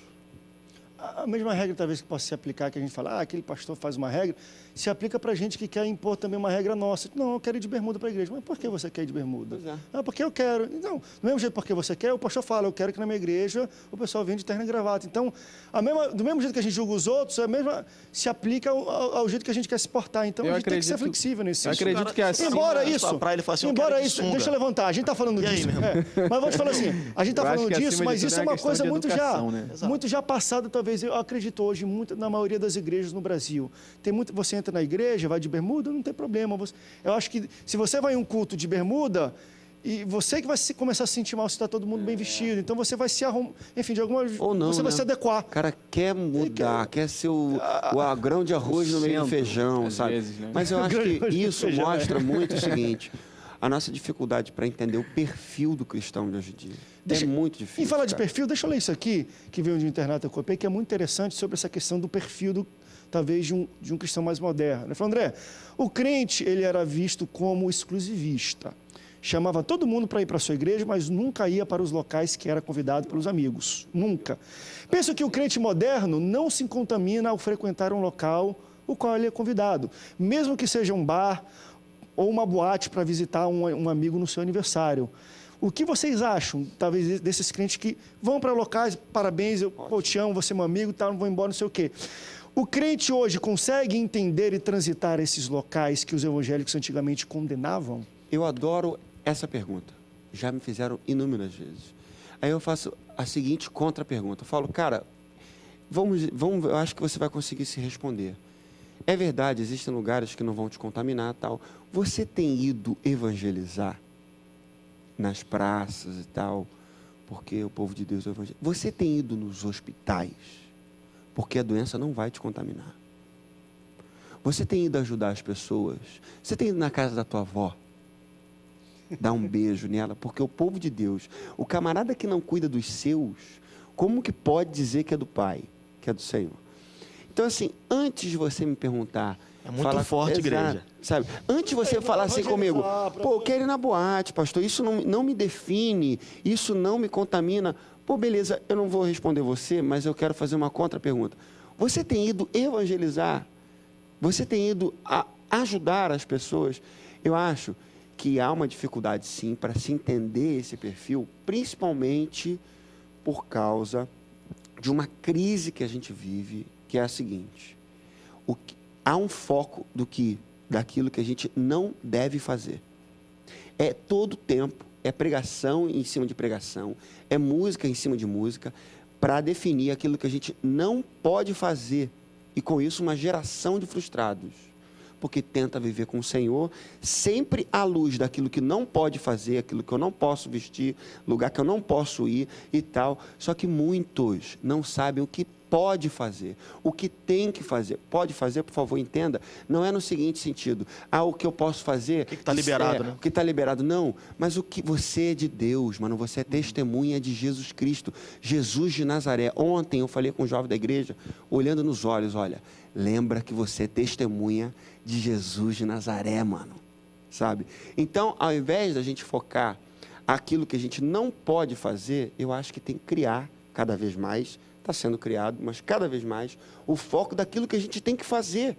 A mesma regra, talvez, que possa se aplicar, que a gente fala, aquele pastor faz uma regra, se aplica para gente que quer impor também uma regra nossa. Não, eu quero ir de bermuda para a igreja. Mas por que você quer ir de bermuda? Pois é. Ah, porque eu quero. Então, do mesmo jeito porque você quer, o pastor fala, eu quero que na minha igreja o pessoal venha de terno e gravata. Então, do mesmo jeito que a gente julga os outros, se aplica ao jeito que a gente quer se portar. Então, a gente tem que ser flexível nesse sentido. Eu acredito que é assim. Embora né? isso, Pra ele falar assim, embora eu quero isso, de sunga. deixa eu levantar, a gente está falando E aí, disso. meu irmão? Mas vou te falar assim, a gente está Eu acho falando que, disso, acima de mas tudo, isso é é uma questão coisa de muito educação, né? muito já passada, talvez, eu acredito hoje, muito na maioria das igrejas no Brasil. Você entra na igreja, vai de bermuda, não tem problema. Eu acho que se você vai em um culto de bermuda, e você que vai começar a se sentir mal se está todo mundo bem vestido. Então você vai se arrumar, enfim, de alguma Ou não, você vai né? se adequar. O cara quer mudar, quer ser o grão de arroz no meio do centro, feijão, às sabe? vezes, né? Mas eu acho Grão de que arroz no isso feijão, mostra muito o seguinte, a nossa dificuldade para entender o perfil do cristão de hoje em dia. É muito difícil. Em falar de cara. perfil, deixa eu ler isso aqui, que veio de um internato que eu copiei, que é muito interessante sobre essa questão do perfil talvez de um cristão mais moderno. Ele falou, André, o crente ele era visto como exclusivista. Chamava todo mundo para ir para a sua igreja, mas nunca ia para os locais que era convidado pelos amigos. Nunca. Penso que o crente moderno não se contamina ao frequentar um local o qual ele é convidado, mesmo que seja um bar ou uma boate para visitar um amigo no seu aniversário. O que vocês acham, talvez, desses crentes que vão para locais, parabéns, eu te amo, você é meu amigo, tá, não vou embora, não sei o quê. O crente hoje consegue entender e transitar esses locais que os evangélicos antigamente condenavam? Eu adoro essa pergunta. Já me fizeram inúmeras vezes. Aí eu faço a seguinte contra-pergunta. Eu falo, cara, vamos, eu acho que você vai conseguir se responder. É verdade, existem lugares que não vão te contaminar, tal. Você tem ido evangelizar nas praças e tal, porque o povo de Deus é evangélico? Você tem ido nos hospitais, porque a doença não vai te contaminar? Você tem ido ajudar as pessoas? Você tem ido na casa da tua avó, dar um beijo nela? Porque o povo de Deus, o camarada que não cuida dos seus, como que pode dizer que é do Pai, que é do Senhor? Então, assim, antes de você me perguntar... É muito forte, igreja. Sabe? Antes de você falar assim comigo, pô, eu quero ir na boate, pastor, isso não me define, isso não me contamina. Pô, beleza, eu não vou responder você, mas eu quero fazer uma contra-pergunta. Você tem ido evangelizar? Você tem ido ajudar as pessoas? Eu acho que há uma dificuldade, sim, para se entender esse perfil, principalmente por causa de uma crise que a gente vive, que é a seguinte: há um foco daquilo que a gente não deve fazer. É todo tempo, é pregação em cima de pregação, é música em cima de música, para definir aquilo que a gente não pode fazer. E com isso uma geração de frustrados, porque tenta viver com o Senhor, sempre à luz daquilo que não pode fazer, aquilo que eu não posso vestir, lugar que eu não posso ir e tal. Só que muitos não sabem o que pode fazer, o que tem que fazer. Pode fazer, por favor, entenda, não é no seguinte sentido: o que eu posso fazer... O que está liberado, né? O que está liberado, não. Mas o que você é de Deus, mano, você é testemunha de Jesus Cristo, Jesus de Nazaré. Ontem eu falei com um jovem da igreja, olhando nos olhos, olha, lembra que você é testemunha de Jesus de Nazaré, mano, sabe? Então, ao invés da gente focar aquilo que a gente não pode fazer, eu acho que tem que criar cada vez mais, está sendo criado, mas cada vez mais, o foco daquilo que a gente tem que fazer,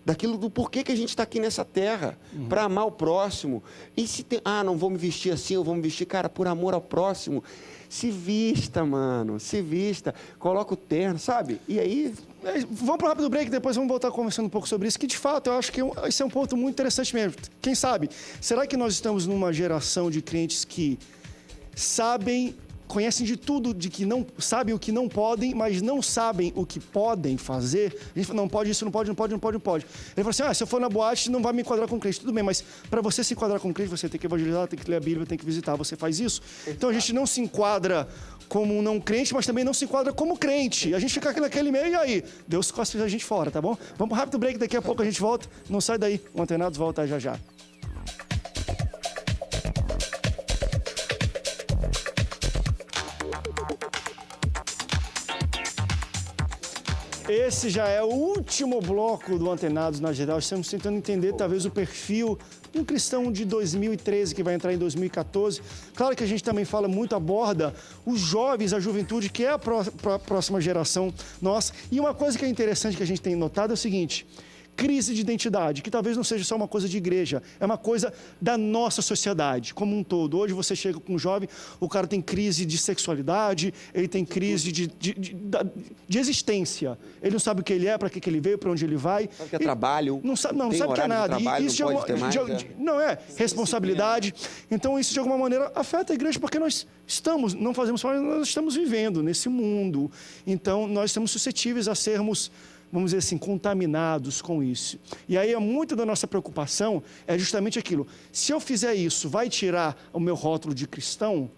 daquilo do porquê que a gente está aqui nessa terra, para amar o próximo. E se tem, não vou me vestir assim, eu vou me vestir, cara, por amor ao próximo. Se vista, mano, se vista, coloca o terno, sabe? E aí... Vamos para um rápido break, depois vamos voltar conversando um pouco sobre isso, que de fato eu acho que esse é um ponto muito interessante mesmo. Quem sabe, será que nós estamos numa geração de crentes que conhecem de tudo, de que não sabem o que não podem, mas não sabem o que podem fazer. A gente fala, não pode isso, não pode. Ele fala assim, se eu for na boate, não vai me enquadrar com crente. Tudo bem, mas para você se enquadrar com crente, você tem que evangelizar, tem que ler a Bíblia, tem que visitar. Você faz isso? Então a gente não se enquadra como um não crente, mas também não se enquadra como crente. A gente fica aqui naquele meio, e aí? Deus cospe a gente fora, tá bom? Vamos para um rápido break, daqui a pouco a gente volta. Não sai daí, o Antenados volta já já. Esse já é o último bloco do Antenados na geral. Estamos tentando entender, talvez, o perfil de um cristão de 2013 que vai entrar em 2014. Claro que a gente também aborda os jovens, a juventude, que é a próxima geração nossa. E uma coisa que é interessante que a gente tem notado é o seguinte: crise de identidade, que talvez não seja só uma coisa de igreja, é uma coisa da nossa sociedade como um todo. Hoje você chega com um jovem, o cara tem crise de sexualidade, ele tem crise de existência. Ele não sabe o que ele é, para que ele veio, para onde ele vai. Sabe que é trabalho. Não sabe o que é nada. Trabalho, e isso não é responsabilidade. Então isso de alguma maneira afeta a igreja, porque nós não fazemos parte, nós estamos vivendo nesse mundo. Então nós estamos suscetíveis a sermos, vamos dizer assim, contaminados com isso. E aí, muito da nossa preocupação é justamente aquilo. Se eu fizer isso, vai tirar o meu rótulo de cristão?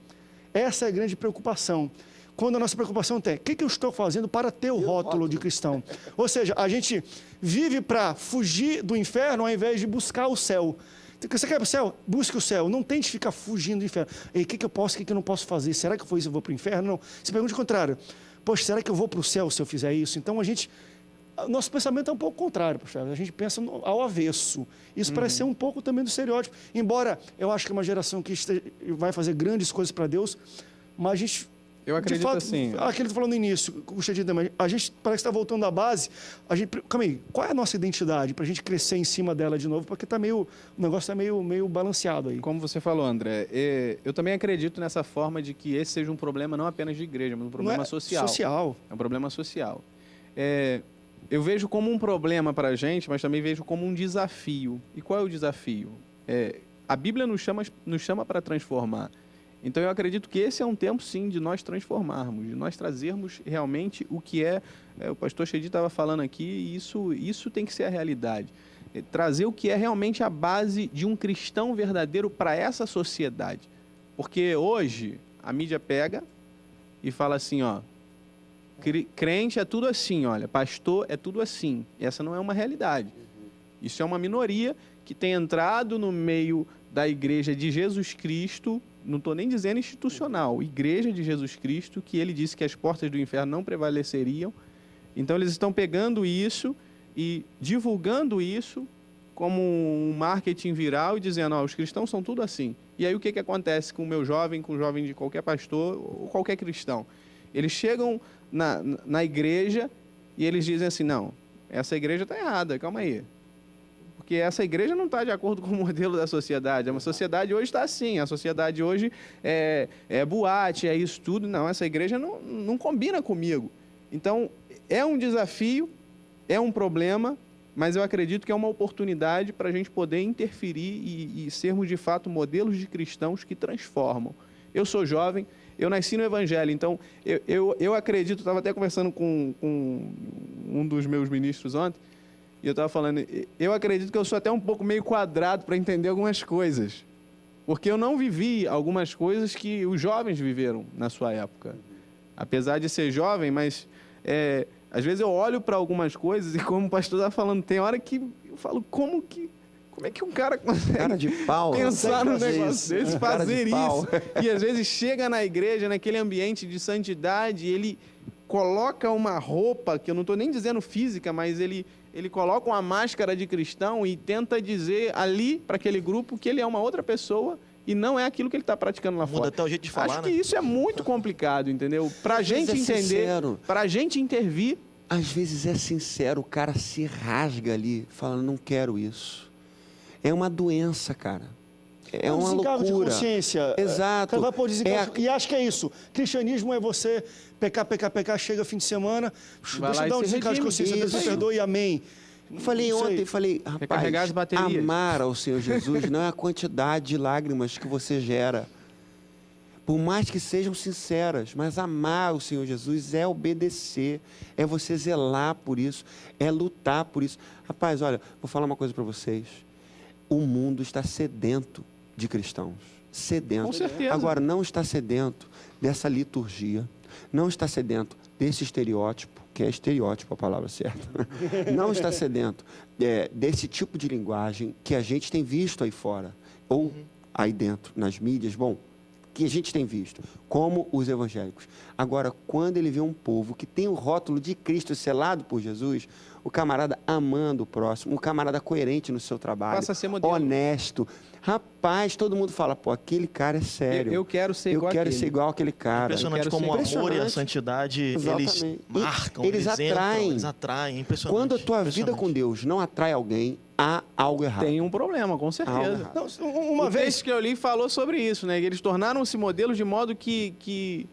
Essa é a grande preocupação. Quando a nossa preocupação tem, o que eu estou fazendo para ter o rótulo de cristão? Ou seja, a gente vive para fugir do inferno ao invés de buscar o céu. Você quer para o céu? Busque o céu. Não tente ficar fugindo do inferno. E o que eu posso, o que eu não posso fazer? Será que eu vou para o inferno? Não. Se pergunta o contrário. Poxa, será que eu vou para o céu se eu fizer isso? Então, nosso pensamento é um pouco contrário, pastor. A gente pensa ao avesso. Isso parece ser um pouco também do estereótipo. Embora eu acho que é uma geração que vai fazer grandes coisas para Deus, mas a gente... Eu acredito, de fato, assim... Aquilo que falou no início, o Xedi também, a gente parece que está voltando à base. Calma aí, qual é a nossa identidade para a gente crescer em cima dela de novo? Porque o negócio está meio balanceado aí. Como você falou, André, eu também acredito nessa forma de que esse seja um problema não apenas de igreja, mas um problema social. É um problema social. Eu vejo como um problema para a gente, mas também vejo como um desafio. E qual é o desafio? A Bíblia nos chama para transformar. Então eu acredito que esse é um tempo, sim, de nós transformarmos, de nós trazermos realmente o que o pastor Xedi estava falando aqui, e isso tem que ser a realidade. Trazer o que é realmente a base de um cristão verdadeiro para essa sociedade. Porque hoje a mídia pega e fala assim, crente é tudo assim, olha, pastor é tudo assim. Essa não é uma realidade. Isso é uma minoria que tem entrado no meio da igreja de Jesus Cristo, não estou nem dizendo institucional, igreja de Jesus Cristo, que ele disse que as portas do inferno não prevaleceriam. Então eles estão pegando isso e divulgando isso como um marketing viral e dizendo, os cristãos são tudo assim. E aí o que acontece com o meu jovem, com o jovem de qualquer pastor ou qualquer cristão? Eles chegam na igreja e eles dizem assim, não, essa igreja está errada, calma aí. Porque essa igreja não está de acordo com o modelo da sociedade. A sociedade hoje está assim, a sociedade hoje é boate, é isso tudo. Não, essa igreja não combina comigo. Então, é um desafio, é um problema, mas eu acredito que é uma oportunidade para a gente poder interferir e sermos, de fato, modelos de cristãos que transformam. Eu sou jovem, eu nasci no Evangelho, então eu acredito, estava até conversando com um dos meus ministros ontem, e eu estava falando, eu acredito que eu sou até um pouco meio quadrado para entender algumas coisas, porque eu não vivi algumas coisas que os jovens viveram na sua época. Apesar de ser jovem, mas às vezes eu olho para algumas coisas e, como o pastor estava falando, tem hora que eu falo, como é que um cara consegue pensar num negócio desse, fazer isso? E às vezes chega na igreja, naquele ambiente de santidade, ele coloca uma roupa, que eu não estou nem dizendo física, mas ele coloca uma máscara de cristão e tenta dizer ali para aquele grupo que ele é uma outra pessoa e não é aquilo que ele está praticando lá fora. Muda até o jeito de falar, Acho que isso é muito complicado, entendeu? Para a gente entender, para a gente intervir. Às vezes é sincero, o cara se rasga ali, falando, não quero isso. É uma doença, cara. É uma loucura. De consciência. Exato. Vai pôr E acho que é isso. Cristianismo é você pecar, chega fim de semana, deixa eu dar um desencargo de consciência, Deus me perdoe, amém. Falei ontem, rapaz, amar ao Senhor Jesus não é a quantidade de lágrimas que você gera. por mais que sejam sinceras, mas amar o Senhor Jesus é obedecer, é você zelar por isso, é lutar por isso. Rapaz, olha, vou falar uma coisa para vocês. O mundo está sedento de cristãos. Sedento. Com certeza. Agora, não está sedento dessa liturgia, não está sedento desse estereótipo, que é estereótipo a palavra certa, não está sedento desse tipo de linguagem que a gente tem visto aí fora, ou aí dentro, nas mídias, bom, que a gente tem visto, como os evangélicos. Agora, quando ele vê um povo que tem o rótulo de Cristo selado por Jesus, o camarada amando o próximo, o camarada coerente no seu trabalho, Passa a ser modelo. honesto. Rapaz, todo mundo fala, pô, aquele cara é sério. Eu quero ser igual Eu quero aquele. ser igual aquele cara. Impressionante quero como ser o amor e a impressionante. santidade, eles Exatamente. marcam, Eles entram, atraem. eles atraem. Impressionante. Quando a tua vida com Deus não atrai alguém, há algo errado. Tem um problema, com Algo certeza. errado. Não, uma O vez... texto que eu li falou sobre isso, né? Que eles tornaram-se modelos de modo que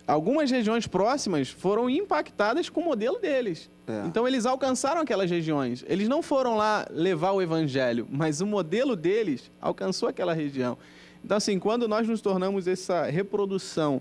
algumas regiões próximas foram impactadas com o modelo deles. É. Então, eles alcançaram aquelas regiões. Eles não foram lá levar o evangelho, mas o modelo deles alcançou aquela região. Então, assim, quando nós nos tornamos essa reprodução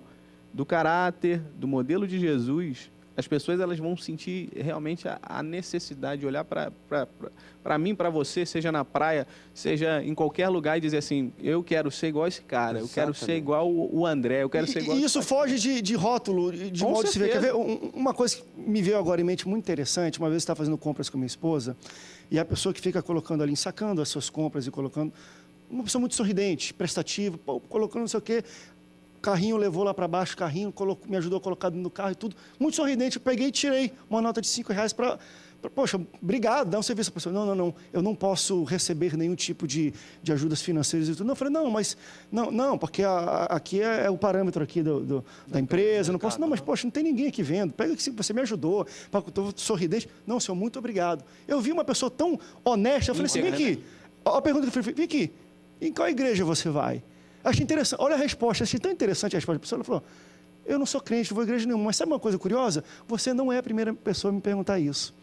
do caráter, do modelo de Jesus, as pessoas elas vão sentir realmente a necessidade de olhar para mim, para você, seja na praia, seja em qualquer lugar e dizer assim, eu quero ser igual esse cara, eu quero ser Exatamente. igual o André, eu quero ser igual... E isso foge de rótulo, de Com modo de se ver. Quer certeza. ver? Uma coisa que me veio agora em mente muito interessante, uma vez eu estava fazendo compras com minha esposa, e a pessoa que fica colocando ali, sacando as suas compras e colocando, uma pessoa muito sorridente, prestativa, pô, colocando não sei o quê, carrinho levou lá para baixo, carrinho me ajudou a colocar dentro do carro e tudo, muito sorridente. Eu peguei e tirei uma nota de R$5 para... Poxa, obrigado, dá um serviço para a pessoa. Não, eu não posso receber nenhum tipo de ajudas financeiras e tudo. Não, eu falei, não, mas... Não, porque aqui é o parâmetro aqui da empresa, não posso... Não, mas, poxa, não tem ninguém aqui vendo. Pega que você me ajudou, estou sorridente. Não, senhor, muito obrigado. Eu vi uma pessoa tão honesta, eu falei assim, vem aqui. A pergunta que eu falei, vem aqui, em qual igreja você vai? Achei interessante, olha a resposta, achei tão interessante a resposta da pessoa. Ela falou, eu não sou crente, não vou à igreja nenhuma, mas sabe uma coisa curiosa? Você não é a primeira pessoa a me perguntar isso.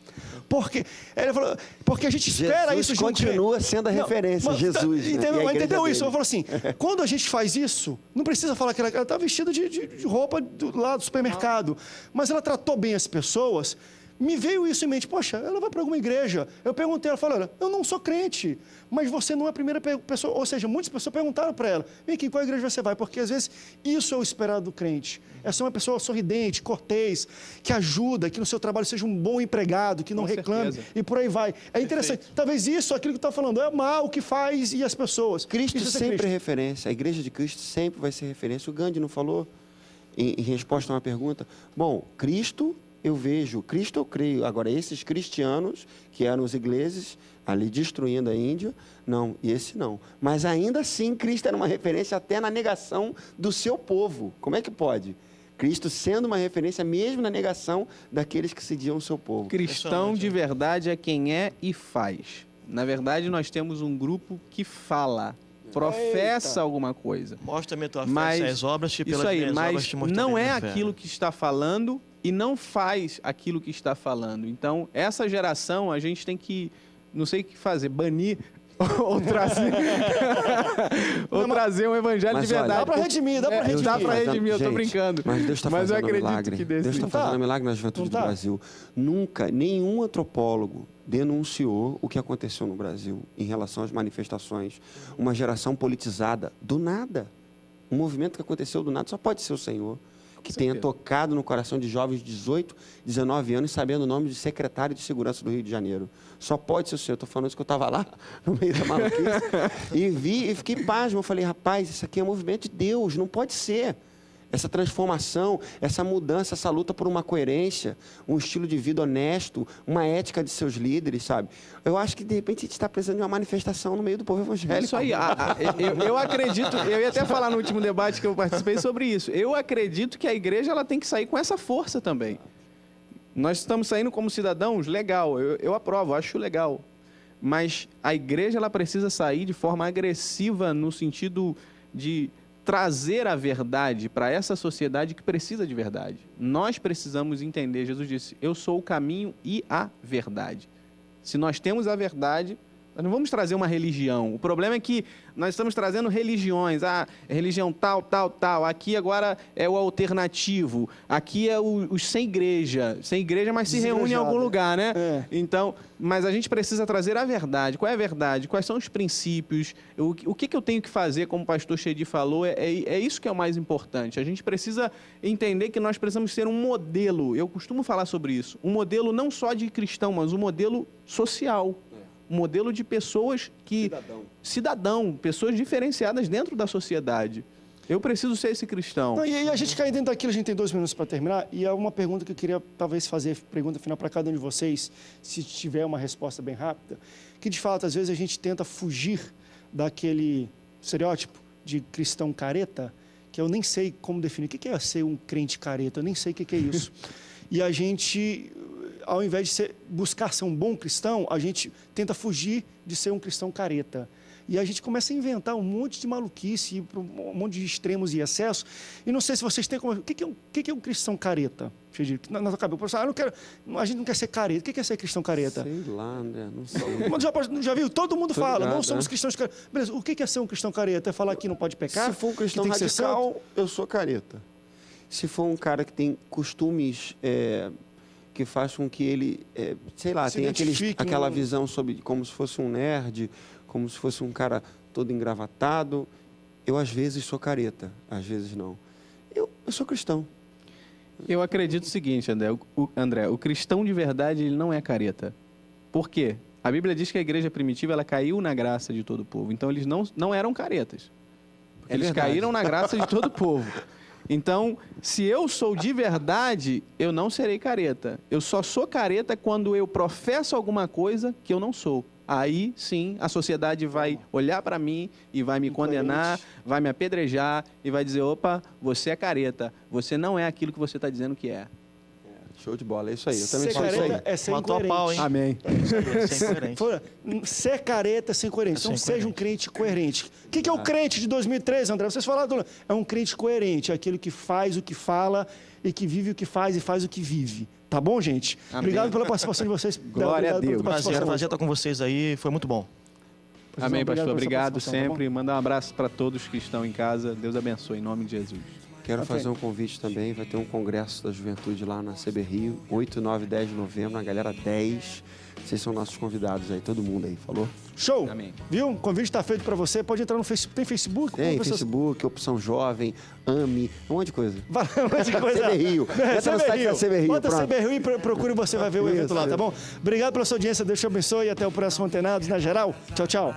Ela falou, porque a gente espera Jesus isso de um crente. continua sendo a referência, mas, Jesus. Entendeu, né? E a igreja entendeu isso? dele. Eu falo assim, quando a gente faz isso, não precisa falar que ela está vestida de roupa lá do supermercado, mas ela tratou bem as pessoas. Me veio isso em mente, poxa, ela vai para alguma igreja. Eu perguntei, ela falou, olha, eu não sou crente, mas você não é a primeira pessoa, ou seja, muitas pessoas perguntaram para ela, vem aqui, em qual igreja você vai? Porque às vezes isso é o esperado do crente. É ser uma pessoa sorridente, cortês, que ajuda, que no seu trabalho seja um bom empregado, que não Com reclame, certeza. e por aí vai. É interessante, talvez isso, aquilo que está falando, é amar o que faz e as pessoas. Cristo Isso é ser sempre é Cristo. referência, a igreja de Cristo sempre vai ser referência. O Gandhi não falou, em resposta a uma pergunta, bom, Cristo eu vejo, Cristo eu creio. Agora, esses cristianos, que eram os ingleses, ali destruindo a Índia, não, e esse não. Mas ainda assim, Cristo era uma referência até na negação do seu povo. Como é que pode? Cristo sendo uma referência mesmo na negação daqueles que seguiam o seu povo. Cristão de verdade é quem é e faz. Na verdade, nós temos um grupo que fala, professa alguma coisa. Mostra-me a tua Mas fé, as obras, que pelas isso aí, minhas obras mas te mostrarei não é minha fé. aquilo que está falando e não faz aquilo que está falando. Então, essa geração, a gente tem que, não sei o que fazer, banir ou trazer, trazer um evangelho Mas de olha, verdade. Dá para redimir, dá para redimir. Dá para redimir, eu tô Gente, brincando. Mas Deus está Mas eu fazendo um acredito milagre. que desse. Deus está Não tá? fazendo um milagre na juventude Não do tá? Brasil. Nunca, nenhum antropólogo denunciou o que aconteceu no Brasil em relação às manifestações. Uma geração politizada, do nada. Um movimento que aconteceu do nada só pode ser o Senhor. Que tenha certeza. tocado no coração de jovens de 18, 19 anos, sabendo o nome de secretário de segurança do Rio de Janeiro. Só pode ser o Senhor. Estou falando isso que eu estava lá, no meio da maluquice, e vi e fiquei pasmo. Eu falei, rapaz, isso aqui é movimento de Deus, não pode ser. Essa transformação, essa mudança, essa luta por uma coerência, um estilo de vida honesto, uma ética de seus líderes, sabe? Eu acho que, de repente, a gente está precisando de uma manifestação no meio do povo evangélico. Isso aí, eu acredito, eu ia até falar no último debate que eu participei sobre isso. Eu acredito que a igreja ela tem que sair com essa força também. Nós estamos saindo como cidadãos, legal, eu aprovo, acho legal. Mas a igreja ela precisa sair de forma agressiva no sentido de trazer a verdade para essa sociedade que precisa de verdade. Nós precisamos entender, Jesus disse, eu sou o caminho e a verdade. Se nós temos a verdade, Nós não vamos trazer uma religião. O problema é que nós estamos trazendo religiões. Religião tal, tal, tal. Aqui agora é o alternativo. Aqui é os sem igreja. Sem igreja, mas se reúne em algum lugar, né? Então, mas a gente precisa trazer a verdade. Qual é a verdade? Quais são os princípios? O que eu tenho que fazer, como o pastor Chedi falou, é isso que é o mais importante. A gente precisa entender que nós precisamos ser um modelo. Eu costumo falar sobre isso. Um modelo não só de cristão, mas um modelo social. Um modelo de pessoas que... Cidadão. Pessoas diferenciadas dentro da sociedade. Eu preciso ser esse cristão. Não, e aí a gente cai dentro daquilo, a gente tem 2 minutos para terminar, e é uma pergunta que eu queria talvez fazer, pergunta final para cada um de vocês, se tiver uma resposta bem rápida, que de fato, às vezes a gente tenta fugir daquele estereótipo de cristão careta, que eu nem sei como definir. O que é ser um crente careta? Eu nem sei o que é isso. E a gente, ao invés de buscar ser um bom cristão, a gente tenta fugir de ser um cristão careta. E a gente começa a inventar um monte de maluquice, um monte de extremos e excessos. E não sei se vocês têm como... O que é um cristão careta? Na tua cabeça, professor, a gente não quer ser careta. O que é ser cristão careta? Sei lá, André, não sei. Já viu? Todo mundo fala, ligado, não somos cristãos careta. Beleza, o que é ser um cristão careta? É falar que não pode pecar? Se for um cristão radical, eu sou careta. Se for um cara que tem costumes que faz com que ele, sei lá, tenha aquela visão sobre como se fosse um nerd, como se fosse um cara todo engravatado, eu às vezes sou careta, às vezes não. Eu sou cristão. Eu acredito o seguinte, André, o cristão de verdade ele não é careta. Por quê? A Bíblia diz que a igreja primitiva ela caiu na graça de todo o povo. Então eles não eram caretas. Eles caíram na graça de todo o povo. Então, se eu sou de verdade, eu não serei careta. Eu só sou careta quando eu professo alguma coisa que eu não sou. Aí, sim, a sociedade vai olhar para mim e vai me condenar, vai me apedrejar e vai dizer, opa, você é careta, você não é aquilo que você está dizendo que é. Show de bola, é isso aí. Eu também ser sou isso aí. É ser incoerente. Amém. Ser incoerente. Ser careta é ser incoerente. Então seja um crente coerente. O que é o crente de 2013, André? Vocês falaram, é um crente coerente, é aquele que faz o que fala e que vive o que faz e faz o que vive. Tá bom, gente? Amém. Obrigado pela participação de vocês. Glória a Deus. Prazer estar com vocês aí, foi muito bom. Amém, pastor. Obrigado tá sempre. Manda um abraço para todos que estão em casa. Deus abençoe, em nome de Jesus. Quero fazer um convite também, vai ter um congresso da juventude lá na CB Rio, 8, 9 e 10 de novembro, na galera 10. Vocês são nossos convidados aí, todo mundo aí, falou? Show! Amém. Viu? O convite está feito para você. Pode entrar no Facebook. Tem Facebook? Tem Facebook, Opção Jovem, AME, um monte de coisa. Um monte de coisa. CB Rio. Entra no site da CB Rio, Bota pronto. CB Rio e procure e você vai ver o evento lá, tá bom? Obrigado pela sua audiência, Deus te abençoe e até o próximo Antenados na geral. Tchau, tchau.